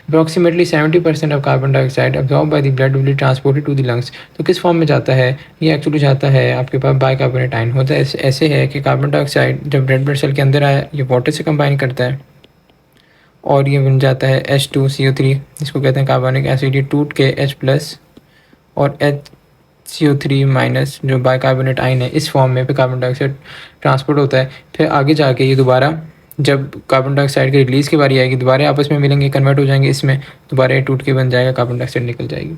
Approximately 70% of carbon dioxide absorb by the blood will be transported to the lungs. तो किस फॉर्म में जाता है, ये एक्चुअली जाता है आपके पास बाइकार्बोनेट आयन होता है। ऐसे है कि कार्बन डाइऑक्साइड जब रेड ब्लड सेल के अंदर आया, ये वाटर से कंबाइन करता है और ये बन जाता है H2CO3, जिसको कहते हैं कार्बोनिक एसिड। ये टूट के H+ और HCO3- जो बाइकार्बोनेट आयन है, इस फॉर्म में फिर कार्बन डाइऑक्साइड ट्रांसपोर्ट होता है। फिर आगे जाके ये दोबारा जब कार्बन डाइऑक्साइड की रिलीज़ की बारी आएगी, दोबारा आपस में मिलेंगे, कन्वर्ट हो जाएंगे इसमें, दोबारा ये टूट के बन जाएगा, कार्बन डाइऑक्साइड निकल जाएगी।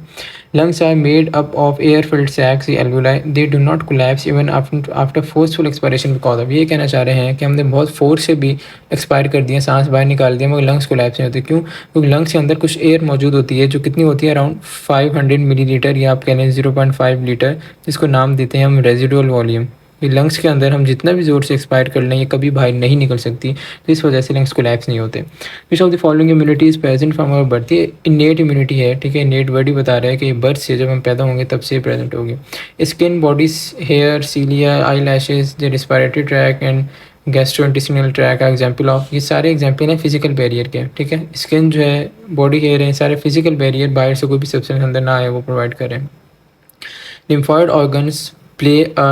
Lungs are made up of air filled sacs alveoli, they do not collapse even after forceful expiration because of, ये कहना चाह रहे हैं कि हमने बहुत फोर्स से भी एक्सपायर कर दिया, सांस बाहर निकाल दिया, मगर लंग्स कोलैप्स नहीं होते। क्यों, क्योंकि लंग्स के अंदर कुछ एयर मौजूद होती है, जो कितनी होती है, अराउंड 500 मिलीलीटर, या आप कह लें 0.5 लीटर, जिसको नाम देते हैं हम रेजिडुअल वॉल्यूम। ये लंग्स के अंदर हम जितना भी ज़ोर से एक्सपायर कर लें, ये कभी बाहर नहीं निकल सकती, तो इस वजह से लंग्स कोलैप्स नहीं होते। Which of the following immunity is present from our birth, ये इनेट इम्यूनिटी है, ठीक है, इनेट वर्ड ही बता रहा है कि बर्थ से, जब हम पैदा होंगे तब से प्रेजेंट होगी। Skin, body, hair, cilia, eyelashes, the respiratory tract and gastrointestinal tract example of, ये सारे एग्जाम्पल हैं फिजिकल बैरियर के, ठीक है। स्किन जो है, बॉडी, हेयर है, सारे फिजिकल बैरियर, बाहर से कोई भी सब्सटेंस अंदर ना आए वो प्रोवाइड करें। Lymphoid organs play a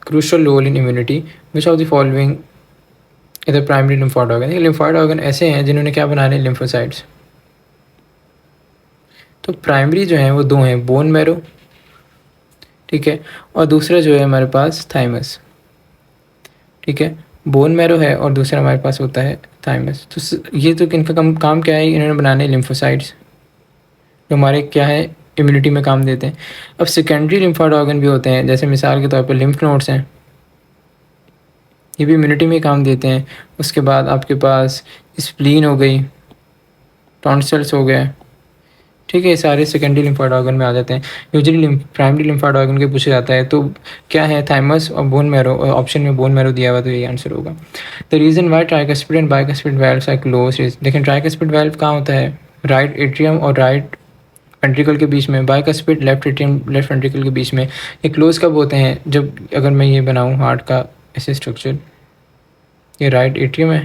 crucial role in immunity, which of the following is the primary lymphoid organ, ये lymphoid organ ऐसे हैं जिन्होंने क्या बनाने, lymphocytes। तो प्राइमरी जो हैं वो 2 हैं, बोन मैरो, ठीक है, और दूसरा जो है हमारे पास थाइमस, ठीक है, बोन मैरो है और दूसरा हमारे पास होता है थाइमस। तो ये तो इनका काम क्या है, इन्होंने बनाने लिम्फोसाइट्स, जो हमारे क्या है, इम्यूनिटी में काम देते हैं। अब सेकेंडरी लिम्फॉइड ऑर्गन भी होते हैं, जैसे मिसाल के तौर पर लिम्फ नोड्स हैं, ये भी इम्यूनिटी में काम देते हैं। उसके बाद आपके पास स्प्लीन हो गई, टॉन्सिल्स हो गए, ठीक है, ये सारे सेकेंडरी लिम्फॉइड ऑर्गन में आ जाते हैं। यूजुअली प्राइमरी लिम्फॉइड ऑर्गन के पूछा जाता है, तो क्या है, थाइमस और बोन मैरो, और ऑप्शन में बोन मैरो दिया हुआ, तो यही आंसर होगा। The reason why tricuspid and bicuspid valves are closed is, लेकिन ट्राइकस्पिड वाल्व कहाँ होता है, राइट एट्रियम और राइट वेंट्रिकल के बीच में, bicuspid left atrium left ventricle के बीच में। ये क्लोज कब होते हैं, जब अगर मैं ये बनाऊँ हार्ट का ऐसे स्ट्रक्चर, ये राइट एट्रियम है,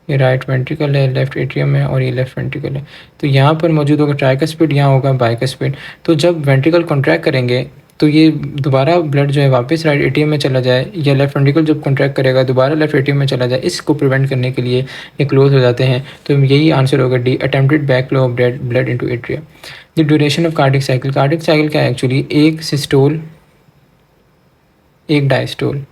ये राइट वेंट्रिकल है, लेफ्ट एट्रियम है, और ये लेफ्ट वेंट्रिकल है। तो यहाँ पर मौजूद होगा ट्राइकस्पिड, यहाँ होगा बाइकस्पिड। तो जब वेंट्रिकल कॉन्ट्रैक्ट करेंगे तो ये दोबारा ब्लड जो है वापस राइट एटीएम में चला जाए, या लेफ्ट वेंट्रिकल जब कॉन्ट्रैक्ट करेगा दोबारा लेफ्ट एटीएम में चला जाए, इसको प्रिवेंट करने के लिए ये क्लोज हो जाते हैं। तो यही आंसर होगा D, attempted back flow of blood into atria. The duration of cardiac cycle, cardiac cycle क्या है एक्चुअली, एक सिस्टोल एक डायस्टोल।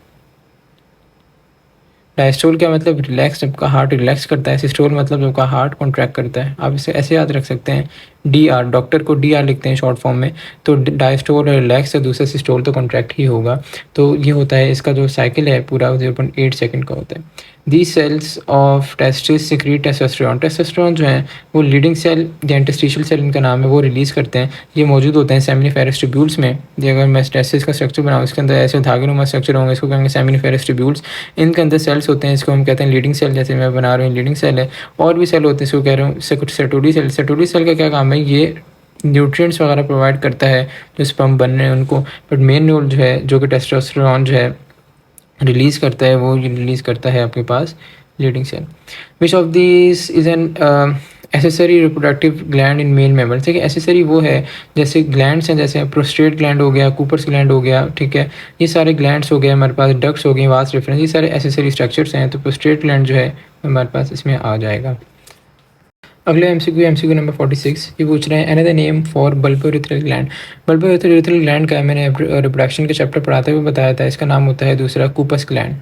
डायस्टोल क्या मतलब रिलैक्स, जब का हार्ट रिलैक्स करता है। सिस्टोल मतलब जब का हार्ट कॉन्ट्रैक्ट करता है। आप इसे ऐसे याद रख सकते हैं, डी आर, डॉक्टर को डी आर लिखते हैं शॉर्ट फॉर्म में। तो डायस्टोल रिलैक्स है, दूसरा सिस्टोल तो कॉन्ट्रैक्ट ही होगा। तो ये होता है इसका जो साइकिल है पूरा 0.8 सेकंड का होता है। The cells of testis secrete testosterone, testosterone जो है वो लीडिंग सेल या इंटरस्टिशियल सेल इनका नाम है, वो रिलीज़ करते हैं। ये मौजूद होते हैं सेमिनिफेरस ट्यूब्यूल्स में। ये अगर मैं टेस्टिस का स्ट्रक्चर बनाऊँ, इसके अंदर ऐसे धागेनुमा स्ट्रक्चर होंगे, इसको कहेंगे सेमिनिफेरस ट्यूब्यूल्स। इनके अंदर सेल्स होते हैं, इसको हम कहते हैं लीडिंग सेल, जैसे मैं बना रहा हूँ लीडिंग सेल है। और भी सेल होते हैं, इसको कह रहा हूँ सेटोडी सेल। सेटोडी सेल का क्या काम है, ये न्यूट्रिएंट्स वगैरह प्रोवाइड करता है जो स्पर्म बन रहे हैं उनको। बट मेन रोल जो है, जो कि टेस्टोस्टेरोन जो है रिलीज़ करता है, वो रिलीज़ करता है आपके पास Leydig cell. Which of this is an accessory reproductive gland in male mammals. ठीक है, एसेसरी वो है जैसे ग्लैंड्स हैं, जैसे प्रोस्टेट ग्लैंड हो गया, कूपर्स ग्लैंड हो गया, ठीक है, ये सारे ग्लैंड्स हो गए हमारे पास, डक्ट्स हो गए, वास रेफरेंस, ये सारे एसेसरी स्ट्रक्चर्स हैं। तो प्रोस्टेट ग्लैंड जो है हमारे पास इसमें आ जाएगा। अगले एमसीक्यू नंबर 46, ये पूछ रहे हैं another name for bulbourethral gland. Bulbourethral gland का मैंने रिप्रोडक्शन के चैप्टर पढ़ाते हुए बताया था, इसका नाम होता है दूसरा कूपस ग्लैंड।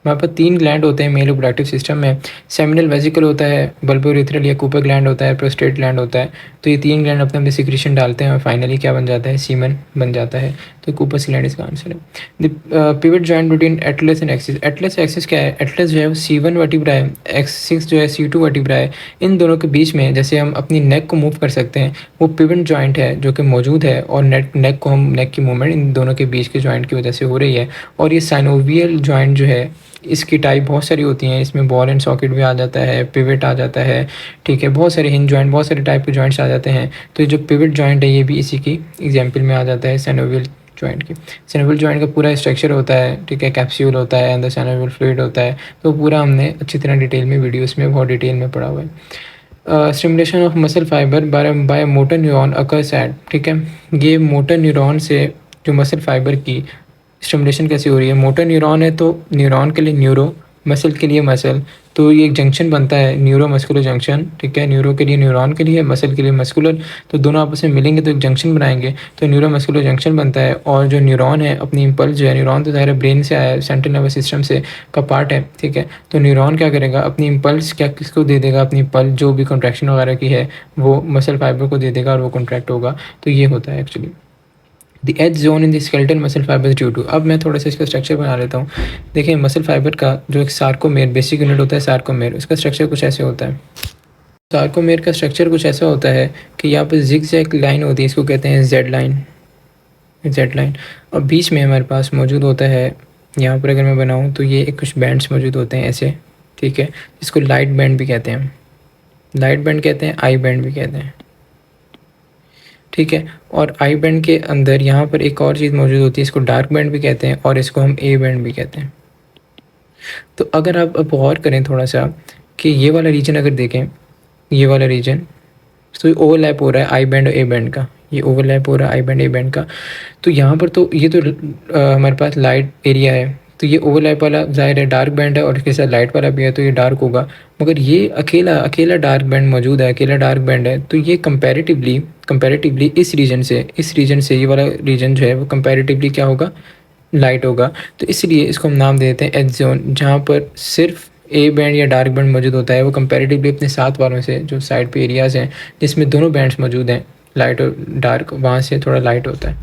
हमारे पास 3 ग्लैंड होते हैं मेल रिप्रोडक्टिव सिस्टम में। सेमिनल वेसिकल होता है, बल्बोरेथ्रल या कूपर ग्लैंड होता है, प्रोस्टेट ग्लैंड होता है। तो ये 3 ग्लैंड अपने अपने सिक्रीशन डालते हैं और फाइनली क्या बन जाता है, सीमन बन जाता है। तो कूपस ग्लैंड इसका आंसर है। The pivot joint between Atlas and axis. Atlas axis क्या है, एटलस जो है वो C1 वर्टिब्रा है, एक्सिस जो है C2 वर्टिब्रा है। इन दोनों के बीच में जैसे हम अपनी नेक को मूव कर सकते हैं, वो पिवट जॉइंट है जो कि मौजूद है, और नेक को हम, नेक की मूवमेंट इन दोनों के बीच के जॉइंट की वजह से हो रही है। और ये साइनोवियल जॉइंट जो है, इसकी टाइप बहुत सारी होती हैं, इसमें बॉल एंड सॉकेट भी आ जाता है, पिवट आ जाता है, ठीक है, बहुत सारे हिंज जॉइंट, बहुत सारे टाइप के जॉइंट्स आ जाते हैं। तो ये जो पिवट जॉइंट है ये भी इसी की एग्जांपल में आ जाता है, सिनोवियल जॉइंट की। सिनोवियल जॉइंट का पूरा स्ट्रक्चर होता है, ठीक है, कैप्सूल होता है, अंदर सिनोवियल फ्लूइड होता है। तो पूरा हमने अच्छी तरह डिटेल में वीडियोस में बहुत डिटेल में पढ़ा हुआ है। Stimulation of muscle fibre by motor neuron occurs at, ठीक है, ये मोटर न्यूरॉन से जो मसल फाइबर की स्टिमुलेशन कैसी हो रही है। मोटर न्यूरॉन है तो न्यूरॉन के लिए न्यूरो, मसल के लिए मसल, तो ये एक जंक्शन बनता है, न्यूरो मस्कुलर जंक्शन, ठीक है, न्यूरो के लिए न्यूरॉन के लिए, मसल के लिए मस्कुलर, तो दोनों आपस में मिलेंगे तो एक जंक्शन बनाएंगे, तो न्यूरो मस्कुलर जंक्शन बनता है। और जो न्यूरॉन है अपनी इम्पल्स जो है, न्यूरॉन तो ज़ाहिर ब्रेन से आया है, सेंट्रल नर्वस सिस्टम से का पार्ट है, ठीक है, तो न्यूरॉन क्या करेगा, अपनी इम्पल्स क्या किसको दे देगा, अपनी पल्स जो भी कॉन्ट्रैक्शन वगैरह की है वो मसल फाइबर को दे देगा और वो कॉन्ट्रैक्ट होगा। तो ये होता है actually the H zone in the skeletal muscle fibres due to. अब मैं थोड़ा सा इसका स्ट्रक्चर बना लेता हूँ। देखिए, मसल फाइबर का जो एक सार्कोमेर बेसिक यूनिट होता है, सार्कोमेर, उसका स्ट्रक्चर कुछ ऐसे होता है। सार्कोमेर का स्ट्रक्चर कुछ ऐसा होता है कि यहाँ पर जिगजैग लाइन होती है, इसको कहते हैं जेड लाइन, जेड लाइन। और बीच में हमारे पास मौजूद होता है, यहाँ पर अगर मैं बनाऊँ तो ये कुछ बैंड्स मौजूद होते हैं ऐसे, ठीक है, इसको लाइट बैंड भी कहते हैं, लाइट बैंड कहते हैं, आई बैंड भी कहते हैं, ठीक है। और आई बैंड के अंदर यहाँ पर एक और चीज़ मौजूद होती है, इसको डार्क बैंड भी कहते हैं और इसको हम ए बैंड भी कहते हैं। तो अगर आप अब गौर करें थोड़ा सा कि ये वाला रीजन अगर देखें, ये वाला रीजन, तो ओवरलैप हो रहा है आई बैंड और ए बैंड का, ये ओवरलैप हो रहा है आई बैंड ए बैंड का। तो यहाँ पर तो ये तो हमारे पास लाइट एरिया है, तो ये ओवरलैप वाला ज़ाहिर है डार्क बैंड है, और इसके साथ लाइट वाला भी है तो ये डार्क होगा। मगर ये अकेला डार्क बैंड मौजूद है, अकेला डार्क बैंड है, तो ये कंपैरेटिवली इस रीजन से ये वाला रीजन जो है वो कंपैरेटिवली क्या होगा, लाइट होगा। तो इसलिए इसको हम नाम दे देते हैं एज जोन, जहाँ पर सिर्फ ए बैंड या डार्क बैंड मौजूद होता है, वो कंपैरेटिवली अपने साथ वालों से जो साइड पे एरियाज़ हैं जिसमें दोनों बैंड्स मौजूद हैं, लाइट और डार्क, वहाँ से थोड़ा लाइट होता है।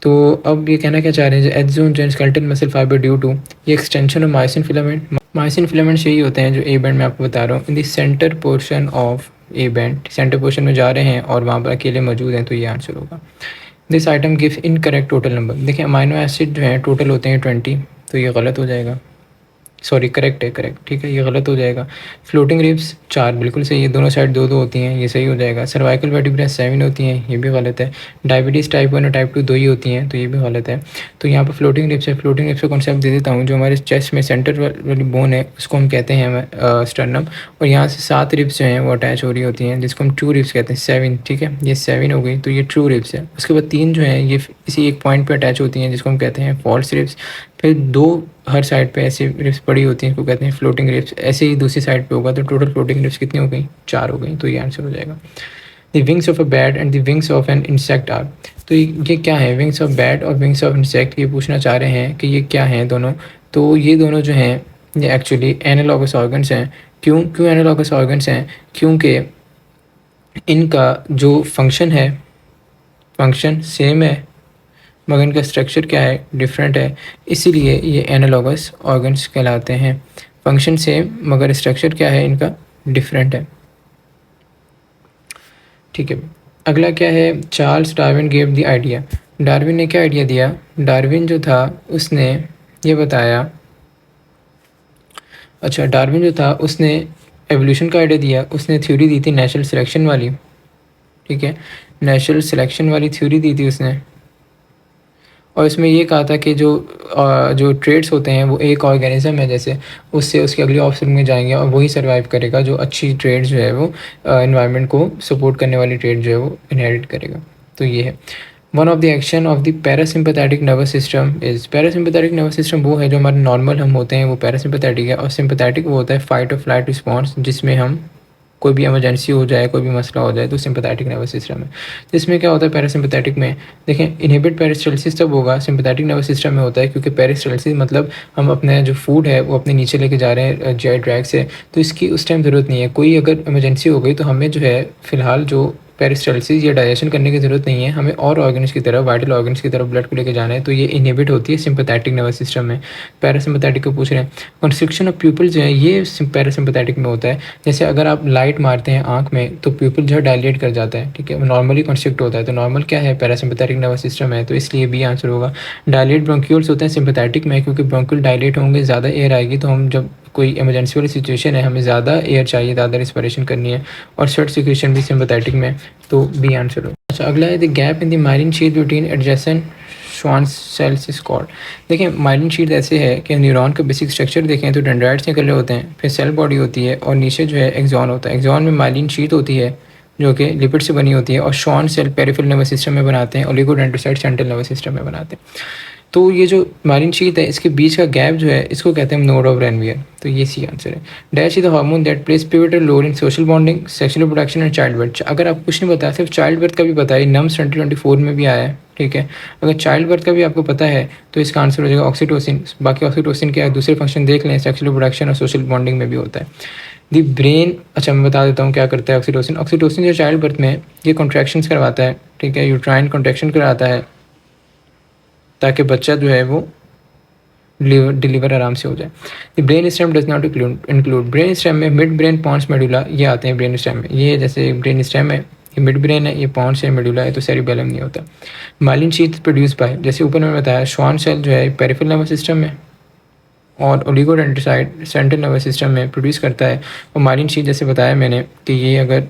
तो अब ये कहना क्या चाह रहे हैं, एज जोन जो skeletal muscle fibre due to, ये extension of myosin filament, myosin filaments यही होते हैं जो ए बैंड में आपको बता रहा हूँ, in the centre portion of A band, centre portion में जा रहे हैं और वहाँ पर अकेले मौजूद हैं, तो ये आंसर होगा। This item gives incorrect total number. देखिए, अमाइनो एसिड जो है टोटल होते हैं 20, तो ये गलत हो जाएगा। सॉरी करेक्ट है, करेक्ट, ठीक है, ये गलत हो जाएगा। फ्लोटिंग रिब्स 4 बिल्कुल सही है, दोनों साइड 2-2 होती हैं, ये सही हो जाएगा। सर्वाइकल वर्टिब्रा 7 होती हैं, ये भी गलत है। डायबिटीज़ टाइप 1 और टाइप 2 2 ही होती हैं, तो ये भी गलत है। तो यहाँ पर फ्लोटिंग रिब्स है। फ्लोटिंग रिब्स का कॉन्सेप्ट दे देता हूँ, जो हमारे चेस्ट में सेंटर वाली बोन है उसको हम कहते हैं स्टर्नम, और यहाँ से 7 रिब्स जो हैं वो अटैच हो रही होती हैं, जिसको हम ट्रू रिब्स कहते हैं। 7, ठीक है, ये 7 हो गई, तो ये ट्रू रिब्स है। उसके बाद 3 जो हैं ये इसी एक पॉइंट पे अटैच होती हैं, जिसको हम कहते हैं फॉल्स रिब्स। फिर 2 हर साइड पे ऐसी रिब्स पड़ी होती हैं, इसको कहते हैं फ्लोटिंग रिब्स। ऐसे ही दूसरी साइड पे होगा, तो टोटल फ्लोटिंग रिब्स कितनी हो गई? 4 हो गई, तो ये आंसर हो जाएगा। The wings of a bat and the wings of an insect are. तो ये क्या है? विंग्स ऑफ बैट और विंग्स ऑफ इंसेक्ट, ये पूछना चाह रहे हैं कि ये क्या हैं दोनों। तो ये दोनों जो हैं ये एक्चुअली एनालॉगस ऑर्गन्स हैं। क्यों क्यों एनालॉगस ऑर्गन्स हैं? क्योंकि इनका जो फंक्शन है, फंक्शन सेम है, मगर इनका स्ट्रक्चर क्या है? डिफरेंट है, इसीलिए ये एनालॉगस ऑर्गन्स कहलाते हैं। फंक्शन सेम मगर स्ट्रक्चर क्या है इनका? डिफरेंट है, ठीक है। अगला क्या है? Charles Darwin gave the idea. Darwin ने क्या आइडिया दिया? डार्विन जो था उसने ये बताया, अच्छा डार्विन जो था उसने एवोल्यूशन का आइडिया दिया। उसने थ्योरी दी थी नेचुरल सिलेक्शन वाली, ठीक है, नेचुरल सिलेक्शन वाली थ्योरी दी थी उसने। और इसमें ये कहा था कि जो ट्रेड्स होते हैं वो एक ऑर्गेनिज्म है जैसे, उससे उसके अगले ऑप्शन में जाएंगे और वही सर्वाइव करेगा जो अच्छी ट्रेड्स जो है वो एनवायरनमेंट को सपोर्ट करने वाली ट्रेड जो है वो इनहेरिट करेगा। तो ये है one of the action of the parasympathetic nervous system is. Parasympathetic nervous system वो है जो हमारे नॉर्मल हम होते हैं वो पैरासिम्पैथेटिक है, और सिम्पैथेटिक वो होता है फाइट और फ्लाइट रिस्पॉन्स, जिसमें हम कोई भी इमरजेंसी हो जाए, कोई भी मसला हो जाए, तो सिंपैथेटिक नर्वस सिस्टम है। तो इसमें क्या होता है पैरासिम्पैथेटिक में? देखें, इनहिबिट पेरिस्टाल्सिस तब होगा सिंपैथेटिक नर्वस सिस्टम में होता है, क्योंकि पेरिस्टाल्सिस मतलब हम अपने जो फूड है वो अपने नीचे लेके जा रहे हैं जीआई ट्रैक से, तो इसकी उस टाइम ज़रूरत नहीं है। कोई अगर इमरजेंसी हो गई तो हमें जो है फ़िलहाल जो पेरिस्टाल्सिस या डाइजेशन करने की ज़रूरत नहीं है, हमें और ऑर्गन्स की तरफ, वाइटल ऑर्गन्स की तरफ ब्लड को लेके जाना है, तो ये इनहिबिट होती है सिंपैथेटिक नर्वस सिस्टम में। पैरासिम्पैथेटिक को पूछ रहे हैं। कंस्ट्रिक्शन ऑफ प्यूपल जो है ये पैरासिम्पैथेटिक में होता है। जैसे अगर आप लाइट मारते हैं आँख में तो प्यूपिल जो है डायलेट कर जाता है, ठीक है, वो नॉर्मली कंस्ट्रिक्ट होता है। तो नॉर्मल क्या है? पैरासिम्पैथेटिक नर्वस सिस्टम है, तो इसलिए बी आंसर होगा। डायलेट ब्रोंक्यूल्स होते हैं सिंपैथेटिक में, क्योंकि ब्रोंक्यूल डायलेट होंगे, ज़्यादा एयर आएगी, तो हम जब कोई इमरजेंसी वाली सिचुएशन है, हमें ज़्यादा एयर चाहिए, ज़्यादा रिस्पिरेशन करनी है। और स्वेट सिक्रेशन भी सिंपैथेटिक में, तो बी आंसर हो। अच्छा अगला है the gap in the myelin sheath between adjacent Schwann cells is called. देखिए माइलिन शीट ऐसे है कि न्यूरॉन का बेसिक स्ट्रक्चर देखें तो डेंड्राइट्स के कलर होते हैं, फिर सेल बॉडी होती है, और नीचे जो है एक्सॉन होता है। एक्सॉन में माइलिन शीट होती है जो कि लिपिड से बनी होती है, और Schwann cell peripheral nervous system में बनाते हैं, ओलिगोडेंड्रोसाइट सेंट्रल नर्वस सिस्टम में बनाते हैं। तो ये जो माइलिन शीट है इसके बीच का गैप जो है इसको कहते हैं नोड ऑफ रेनवियर, तो ये सी आंसर है। Dash is the hormone that plays pivotal role in social bonding, sexual reproduction and child birth. अगर आप कुछ नहीं बताया, सिर्फ चाइल्ड बर्थ का भी बताया, नम्स 2024 में भी आया है, ठीक है। अगर चाइल्ड बर्थ का भी आपको पता है तो इसका आंसर हो जाएगा ऑक्सीटोसिन। बाकी ऑक्सीटोसिन के दूसरे फंक्शन देख लें, सेक्सुअल रिप्रोडक्शन और सोशल बॉन्डिंग में भी होता है। दी ब्रेन, अच्छा मैं बता देता हूँ क्या करता है ऑक्सीटोसिन। ऑक्सीटोसिन जो चाइल्ड बर्थ में ये कॉन्ट्रैक्शंस करवाता है, ठीक है, यूट्राइन कॉन्ट्रैक्शन कराता है, ताकि बच्चा जो है वो डिलीवर आराम से हो जाए। The brain stem does not include. Brain stem में मिड ब्रेन पॉन्स मेडुला ये आते हैं ब्रेन स्टेम में। ये जैसे ब्रेन स्टेम है, ये मिड ब्रेन है, ये पॉन्स है, मेडुला है, तो सेरिबेलम नहीं होता। माइलिन शीथ प्रोड्यूस बाय, जैसे ऊपर मैंने बताया, श्वान सेल जो है पेरिफेरल नर्वस सिस्टम में और ओलिगोडेंड्रोसाइट सेंट्रल नर्वस सिस्टम में प्रोड्यूस करता है। और माइलिन शीथ जैसे बताया मैंने कि ये अगर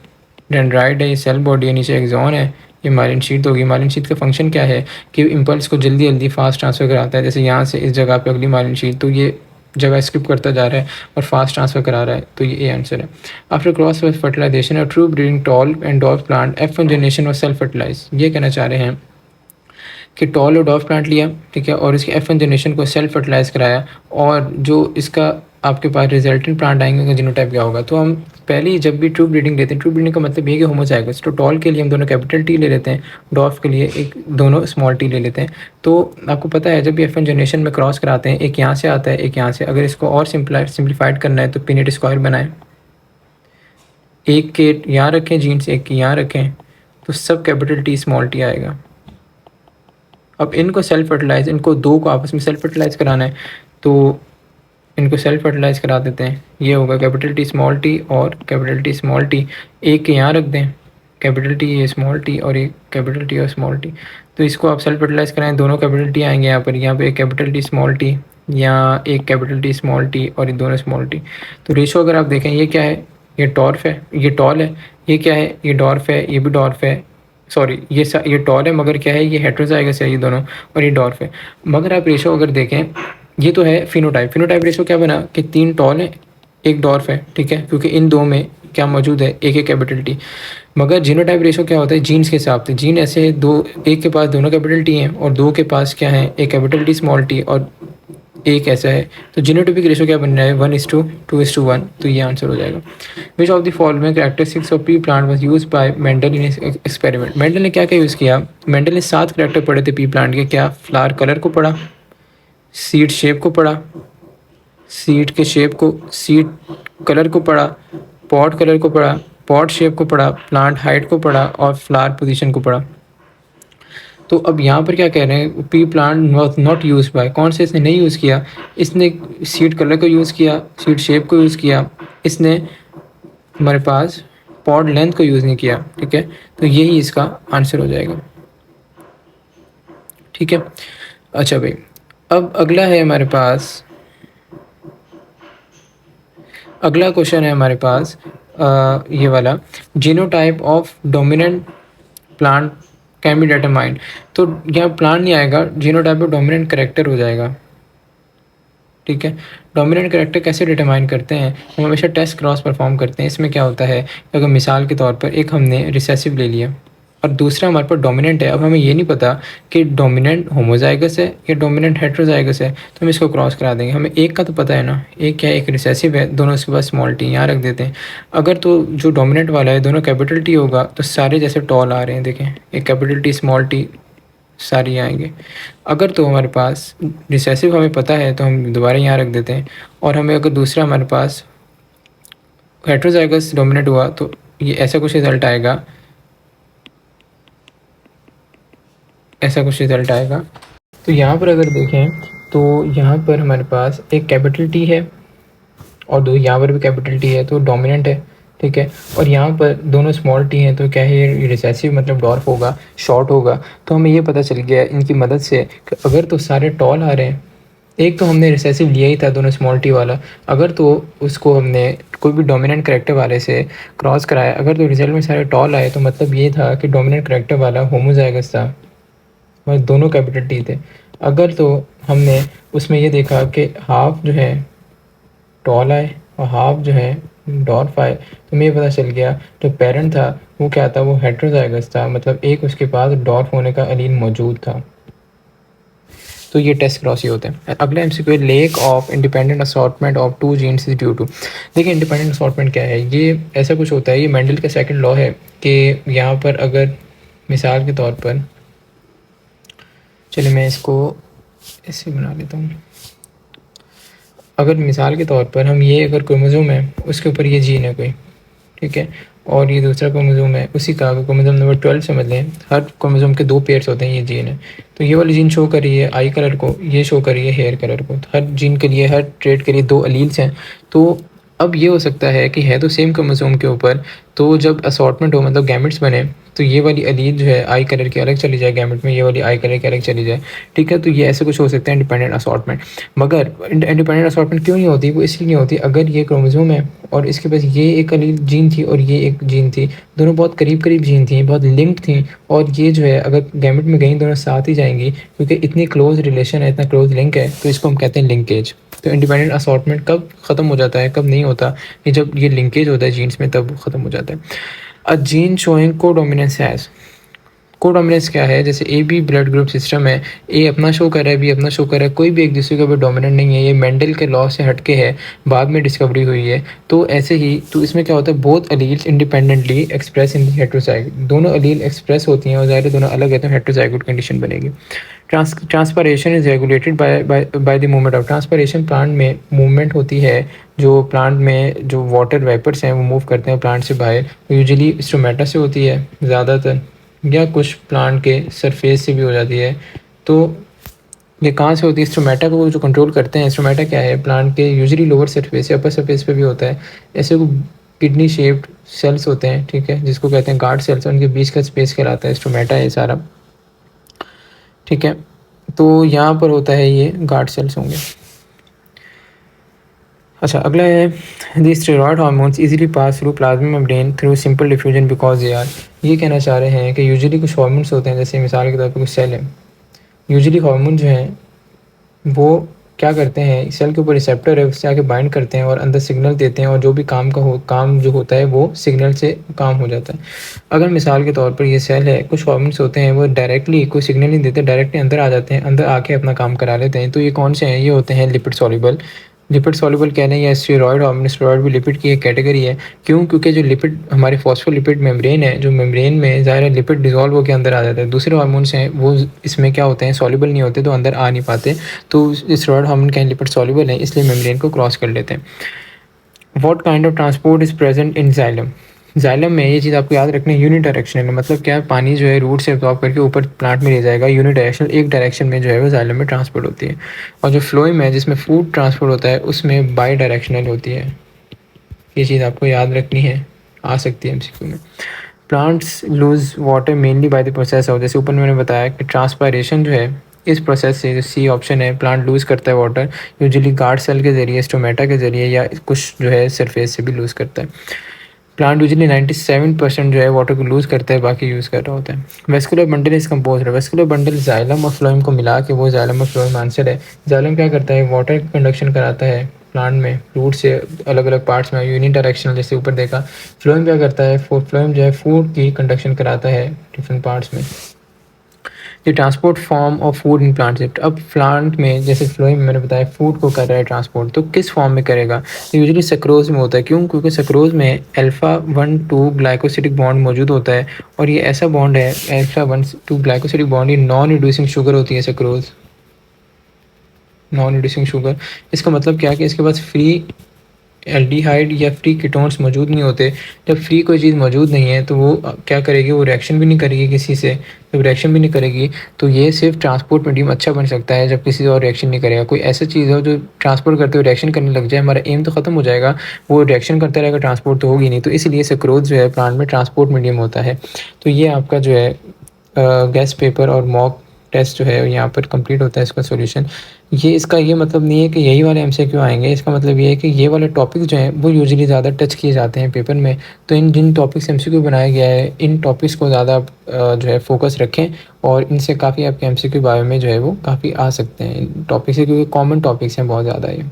डेंड्राइट है, ये सेल बॉडी है, नीचे एक्सॉन है, ये माइलिन शीथ होगी। माइलिन शीथ का फंक्शन क्या है कि इम्पल्स को जल्दी जल्दी फास्ट ट्रांसफ़र कराता है। जैसे यहाँ से इस जगह पे अगली माइलिन शीथ, तो ये जगह स्किप करता जा रहा है और फास्ट ट्रांसफ़र करा रहा है, तो ये आंसर है। आफ्टर क्रॉस फर्टिलाइजेशन और true breeding tall and डॉफ plant F1 generation और सेल्फ फर्टिलाइज, ये कहना चाह रहे हैं कि टॉल और डॉफ प्लांट लिया, ठीक है, और इसके F1 जनरेशन को सेल्फ फर्टिलाइज कराया, और जो इसका आपके पास रिजल्टेंट प्लांट आएंगे उनका जीनोटाइप क्या होगा। तो हम पहले ही जब भी ट्रू ब्रीडिंग लेते हैं, ट्रू ब्रीडिंग का मतलब ये कि होमोजाइगस, तो टॉल के लिए हम दोनों कैपिटल टी ले लेते हैं, डॉफ के लिए एक दोनों स्मॉल टी ले लेते हैं। तो आपको पता है जब भी F1 जनरेशन में क्रॉस कराते हैं, एक यहाँ से आता है, एक यहाँ से, अगर इसको और सिंप्लीफाइड करना है तो पिनेट स्क्वायर बनाएं, एक के यहाँ रखें जीन्स, एक के यहाँ रखें, तो सब कैपिटल टी स्मॉल टी आएगा। अब इनको सेल्फ फर्टिलाइज, इनको दो को आपस में सेल्फ फर्टिलाइज कराना है, तो इनको सेल्फ फर्टिलाइज करा देते हैं। ये होगा कैपिटल टी स्मॉल टी और कैपिटल टी स्मॉल टी, एक के यहाँ रख दें कैपिटल टी, ये स्मॉल टी, और एक कैपिटल टी और स्मॉल टी, तो इसको आप सेल्फ फर्टिलाइज कराएं, दोनों कैपिटल टी आएंगे यहाँ पर एक कैपिटल टी स्मॉल टी, या एक कैपिटल टी स्मॉल टी और ये दोनों स्मॉल टी। तो रेशो अगर आप देखें, ये क्या है, ये टॉर्फ है, ये टॉल है, ये क्या है, ये डॉर्फ है, ये भी डॉर्फ है, सॉरी ये टॉल है मगर क्या है, ये हेटेरोजाइगस है ये दोनों, और ये डॉर्फ है। मगर आप रेशो अगर देखें, ये तो है फिनोटाइप। फिनोटाइप रेशो क्या बना कि 3 टॉल है, 1 डॉर्फ है, ठीक है, क्योंकि इन दो में क्या मौजूद है, एक कैपिटल टी। मगर जीनोटाइप रेशो क्या होता है, जीन्स के हिसाब से। जीन ऐसे है, दो, एक के पास दोनों कैपिटल टी हैं और दो के पास क्या है, एक कैपिटल टी स्मॉल टी और एक ऐसा है। तो जीनोटाइपिक रेशो क्या बन रहा है, 1:2:1। तो ये आंसर हो जाएगा। विच of the following characteristics of P plant was used by Mendel in experiment. Mendel ने क्या क्या यूज़ किया, मेंडल ने 7 करेक्टर पढ़े थे पी प्लांट के। क्या, फ्लावर कलर को पढ़ा, सीड शेप को पढ़ा, सीड के शेप को, सीड कलर को पढ़ा, पॉट कलर को पढ़ा, पॉट शेप को पढ़ा, प्लांट हाइट को पढ़ा और फ्लावर पोजीशन को पढ़ा। तो अब यहाँ पर क्या कह रहे हैं, P plant was not use by, कौन से इसने नहीं यूज़ किया, इसने सीड कलर को यूज़ किया, सीड शेप को यूज़ किया, इसने हमारे पास पॉड लेंथ को यूज़ नहीं किया, ठीक है। तो यही इसका आंसर हो जाएगा, ठीक है। अच्छा भाई, अब अगला है हमारे पास, अगला क्वेश्चन है हमारे पास ये वाला, genotype of dominant plant can be determined. तो यहाँ प्लांट नहीं आएगा, जीनोटाइप ऑफ डोमिनेंट करेक्टर हो जाएगा, ठीक है। डोमिनेंट करेक्टर कैसे डिटरमाइन करते हैं, हम हमेशा टेस्ट क्रॉस परफॉर्म करते हैं। इसमें क्या होता है, अगर मिसाल के तौर पर एक हमने रिसेसिव ले लिया और दूसरा हमारे पास डोमिनेंट है। अब हमें ये नहीं पता कि डोमिनेंट होमोजाइगस है या डोमिनेंट हेट्रोजाइगस है, तो हम इसको क्रॉस करा देंगे। हमें एक का तो पता है ना, एक क्या है, एक रिसेसिव है, दोनों उसके पास स्मॉल टी, यहाँ रख देते हैं। अगर तो जो डोमिनेंट वाला है दोनों कैपिटल टी होगा तो सारे जैसे टॉल आ रहे हैं, देखें, एक कैपिटल टी स्मॉल टी सारी आएंगे। अगर तो हमारे पास रिसेसिव हमें पता है तो हम दोबारा यहाँ रख देते हैं। और हमें अगर दूसरा हमारे पास हेट्रोजाइगस डोमिनेट हुआ तो ये ऐसा कुछ रिजल्ट आएगा, ऐसा कुछ रिजल्ट आएगा। तो यहाँ पर अगर देखें तो यहाँ पर हमारे पास एक कैपिटल टी है और दो यहाँ पर भी कैपिटल टी है, तो डोमिनेंट है, ठीक है। और यहाँ पर दोनों स्मॉल टी हैं, तो क्या है, ये रिसेसिव मतलब डॉर्फ होगा, शॉर्ट होगा। तो हमें ये पता चल गया इनकी मदद से कि अगर तो सारे टॉल आ रहे हैं, एक तो हमने रिसेसिव लिया ही था दोनों स्मॉल टी वाला, अगर तो उसको हमने कोई भी डोमिनेंट करेक्टर वाले से क्रॉस कराया, अगर तो रिजल्ट में सारे टॉल आए, तो मतलब ये था कि डोमिनेंट करेक्टर वाला होमोजाइगस था, मतलब दोनों कैपिटल टी थे। अगर तो हमने उसमें ये देखा कि हाफ जो है टॉल आए और हाफ जो है डॉर्फ आए, तो मुझे पता चल गया जो पेरेंट था वो क्या था, वो हेट्रोजाइगस था, मतलब एक उसके पास डॉर्फ होने का एलीन मौजूद था। तो ये टेस्ट क्रॉस ही होते हैं। अगला एमसीक्यू है, lack of independent assortment of two genes is due to. देखिए इंडिपेंडेंट असॉर्टमेंट क्या है, ये ऐसा कुछ होता है, ये मेंडल का सेकंड लॉ है कि यहाँ पर अगर मिसाल के तौर पर, चलिए मैं इसको ऐसे बना लेता हूँ। अगर मिसाल के तौर पर हम ये अगर क्रोमोसोम है उसके ऊपर ये जीन है कोई, ठीक है, और ये दूसरा क्रोमोसोम है उसी का, अगर क्रोमोसोम नंबर 12 समझ लें, हर क्रोमोसोम के 2 पेयर्स होते हैं, ये जीन है। तो ये वाली जीन शो कर रही है आई कलर को, ये शो कर रही है हेयर कलर को। तो हर जीन के लिए, हर ट्रेट के लिए 2 अलील्स हैं। तो अब ये हो सकता है कि है तो सेम क्रोमोसोम के ऊपर, तो जब असॉर्टमेंट हो मतलब गैमेट्स बने, तो ये वाली अलील जो है आई कलर की अलग चली जाए गैमेट में, ये वाली आई कलर की अलग चली जाए, ठीक है। तो ये ऐसे कुछ हो सकता है इंडिपेंडेंट असॉर्टमेंट। मगर इंडिपेंडेंट असॉर्टमेंट क्यों नहीं होती, वो इसलिए नहीं होती, अगर ये क्रोमोसोम है और इसके पास ये एक अलील जीन थी और ये एक जीन थी, दोनों बहुत करीब करीब जीन थी, बहुत लिंक्ड थी, और ये जो है अगर गैमेट में गई दोनों साथ ही जाएंगी, क्योंकि इतनी क्लोज रिलेशन है, इतना क्लोज लिंक है, तो इसको हम कहते हैं लिंकेज। तो इंडिपेंडेंट असॉर्टमेंट कब ख़त्म हो जाता है, कब नहीं होता, ये जब ये लिंकेज होता है जीन्स में, तब ख़त्म हो जाता है। A gene showing codominance has, codominance क्या है, जैसे A B blood group system है, ए अपना शो कर रहा है, बी अपना शो कर रहा है, कोई भी एक दूसरे के ऊपर डोमिनेंट नहीं है, ये मेंडल के लॉ से हटके है, बाद में डिस्कवरी हुई है। तो ऐसे ही तो इसमें क्या होता है, both alleles independently express in heterozygote, दोनों अलील एक्सप्रेस होती हैं और ज़ाहिर दोनों अलग है, तो हेट्रोजाइगोट कंडीशन बनेगी। Transpiration is regulated by the movement of, transpiration plant में मूवमेंट होती है, जो प्लांट में जो वाटर वेपर्स हैं वो मूव करते हैं प्लांट से बाहर, यूजुअली स्टोमेटा से होती है ज़्यादातर, या कुछ प्लांट के सरफेस से भी हो जाती है। तो ये कहाँ से होती है, स्टोमेटा को जो कंट्रोल करते हैं, स्टोमेटा क्या है, प्लांट के यूजुअली लोअर सरफेस या अपर सरफेस पे भी होता है। ऐसे को किडनी शेप्ड सेल्स होते हैं, ठीक है, जिसको कहते हैं गार्ड सेल्स, उनके बीच का स्पेस कहलाता है स्टोमेटा है सारा, ठीक है। तो यहाँ पर होता है ये गार्ड सेल्स होंगे। अच्छा, अगला है these steroid hormones easily pass through plasma membrane through simple diffusion because they are, ये कहना चाह रहे हैं कि यूजुअली कुछ हार्मोन्स होते हैं, जैसे मिसाल के तौर पर कुछ सेल है, यूजुअली हार्मोन जो हैं वो क्या करते हैं, सेल के ऊपर रिसेप्टर है उससे आके बाइंड करते हैं और अंदर सिग्नल देते हैं, और जो भी काम जो होता है वो सिग्नल से काम हो जाता है। अगर मिसाल के तौर पर ये सेल है, कुछ हार्मोन्स होते हैं वो डायरेक्टली कोई सिग्नल नहीं देते, डायरेक्टली अंदर आ जाते हैं, अंदर आके अपना काम करा लेते हैं। तो ये कौन से हैं, ये होते हैं लिपिड सॉल्युबल। लिपिड सॉल्युबल कहने या स्टेरॉयड हार्मोन, स्टेरॉयड भी लिपिड की एक कैटेगरी है। क्यों? क्योंकि जो लिपिड हमारे फॉस्फोलिपिड मेम्ब्रेन है, जो मेम्ब्रेन में ज़ाहिर है लिपिड डिज़ोल्व होकर अंदर आ जाता है, दूसरे हार्मोन्स हैं वो इसमें क्या होते हैं, सॉल्युबल नहीं होते, तो अंदर आ नहीं पाते। तो स्टेरॉयड हार्मोन कहीं लिपिड सॉल्युबल है, इसलिए मेम्ब्रेन को क्रॉस कर लेते हैं। What kind of transport is present in xylem? Xylem में ये चीज़ आपको याद रखनी है, यूनि डायरेक्शनल, मतलब क्या है, पानी जो है रूट से एब्जॉर्ब करके ऊपर प्लांट में ले जाएगा, यूनि डायरेक्शनल, एक डायरेक्शन में जो है वो जाइलम में ट्रांसपोर्ट होती है। और जो फ्लोएम है जिसमें फूड ट्रांसपोर्ट होता है उसमें बाई डायरेक्शनल होती है। ये चीज़ आपको याद रखनी है, आ सकती है एमसीक्यू में। Plants loose water mainly by the process of, जैसे ऊपर मैंने बताया कि ट्रांसपायरेशन जो है इस प्रोसेस से, जो सी ऑप्शन है, प्लांट लूज़ करता है वाटर, यूजुअली गार्ड सेल के ज़रिए, स्टोमेटा के ज़रिए, या कुछ जो है सरफेस से भी लूज़ करता है। प्लांट यूजुअली 97% जो है वाटर को लूज़ करता है, बाकी यूज़ कर रहा होता है। वेस्कुलर बंडल इज कंपोज है, वेस्कुलर बंडल जाइलम और फ्लोएम को मिला के वो जाइलम और फ्लोएम आंसर है। जाइलम क्या करता है, वाटर कंडक्शन कराता है प्लांट में, रूट से अलग अलग पार्ट्स में, यूनि डायरेक्शनल जैसे ऊपर देखा। फ्लोएम क्या करता है, फ्लोएम जो है फूड की कंडक्शन कराता है डिफरेंट पार्ट्स में। ये transport form of food in plant. अब प्लांट में जैसे फ्लोएम मैंने बताया फूड को कर रहा है ट्रांसपोर्ट, तो किस फॉर्म में करेगा, तो यूजुअली सक्रोज में होता है। क्यों? क्योंकि सक्रोज में α1,2 ग्लाइकोसिडिक बॉन्ड मौजूद होता है, और ये ऐसा बॉन्ड है, α1,2 ग्लाइकोसिडिक बॉन्ड, ये नॉन रिड्यूसिंग शुगर होती है सक्रोज, नॉन रिड्यूसिंग शुगर। इसका मतलब क्या है कि इसके पास फ्री एल्डिहाइड या फ्री कीटोन्स मौजूद नहीं होते। जब फ्री कोई चीज़ मौजूद नहीं है तो वो क्या करेगी, वो रिएक्शन भी नहीं करेगी किसी से। जब रिएक्शन भी नहीं करेगी तो ये सिर्फ ट्रांसपोर्ट मीडियम अच्छा बन सकता है जब किसी और रिएक्शन नहीं करेगा। कोई ऐसा चीज़ हो जो ट्रांसपोर्ट करते हुए रिएक्शन करने लग जाए, हमारा एम तो ख़त्म हो जाएगा, वो रिएक्शन करता रहेगा, ट्रांसपोर्ट तो होगी नहीं। तो इसलिए सक्रोज जो है प्लांट में ट्रांसपोर्ट मीडियम होता है। तो ये आपका जो है गैस पेपर और मॉक टेस्ट जो है यहाँ पर कंप्लीट होता है इसका सॉल्यूशन। ये इसका ये मतलब नहीं है कि यही वाले एमसीक्यू आएंगे, इसका मतलब ये है कि ये वाले टॉपिक जो हैं वो यूजुअली ज़्यादा टच किए जाते हैं पेपर में। तो इन जिन टॉपिक्स एमसीक्यू बनाया गया है, इन टॉपिक्स को ज़्यादा जो है फोकस रखें, और इनसे काफ़ी आपके एमसीक्यू बारे में जो है वो काफ़ी आ सकते हैं इन टॉपिक से, क्योंकि कॉमन टॉपिक्स हैं बहुत ज़्यादा ये।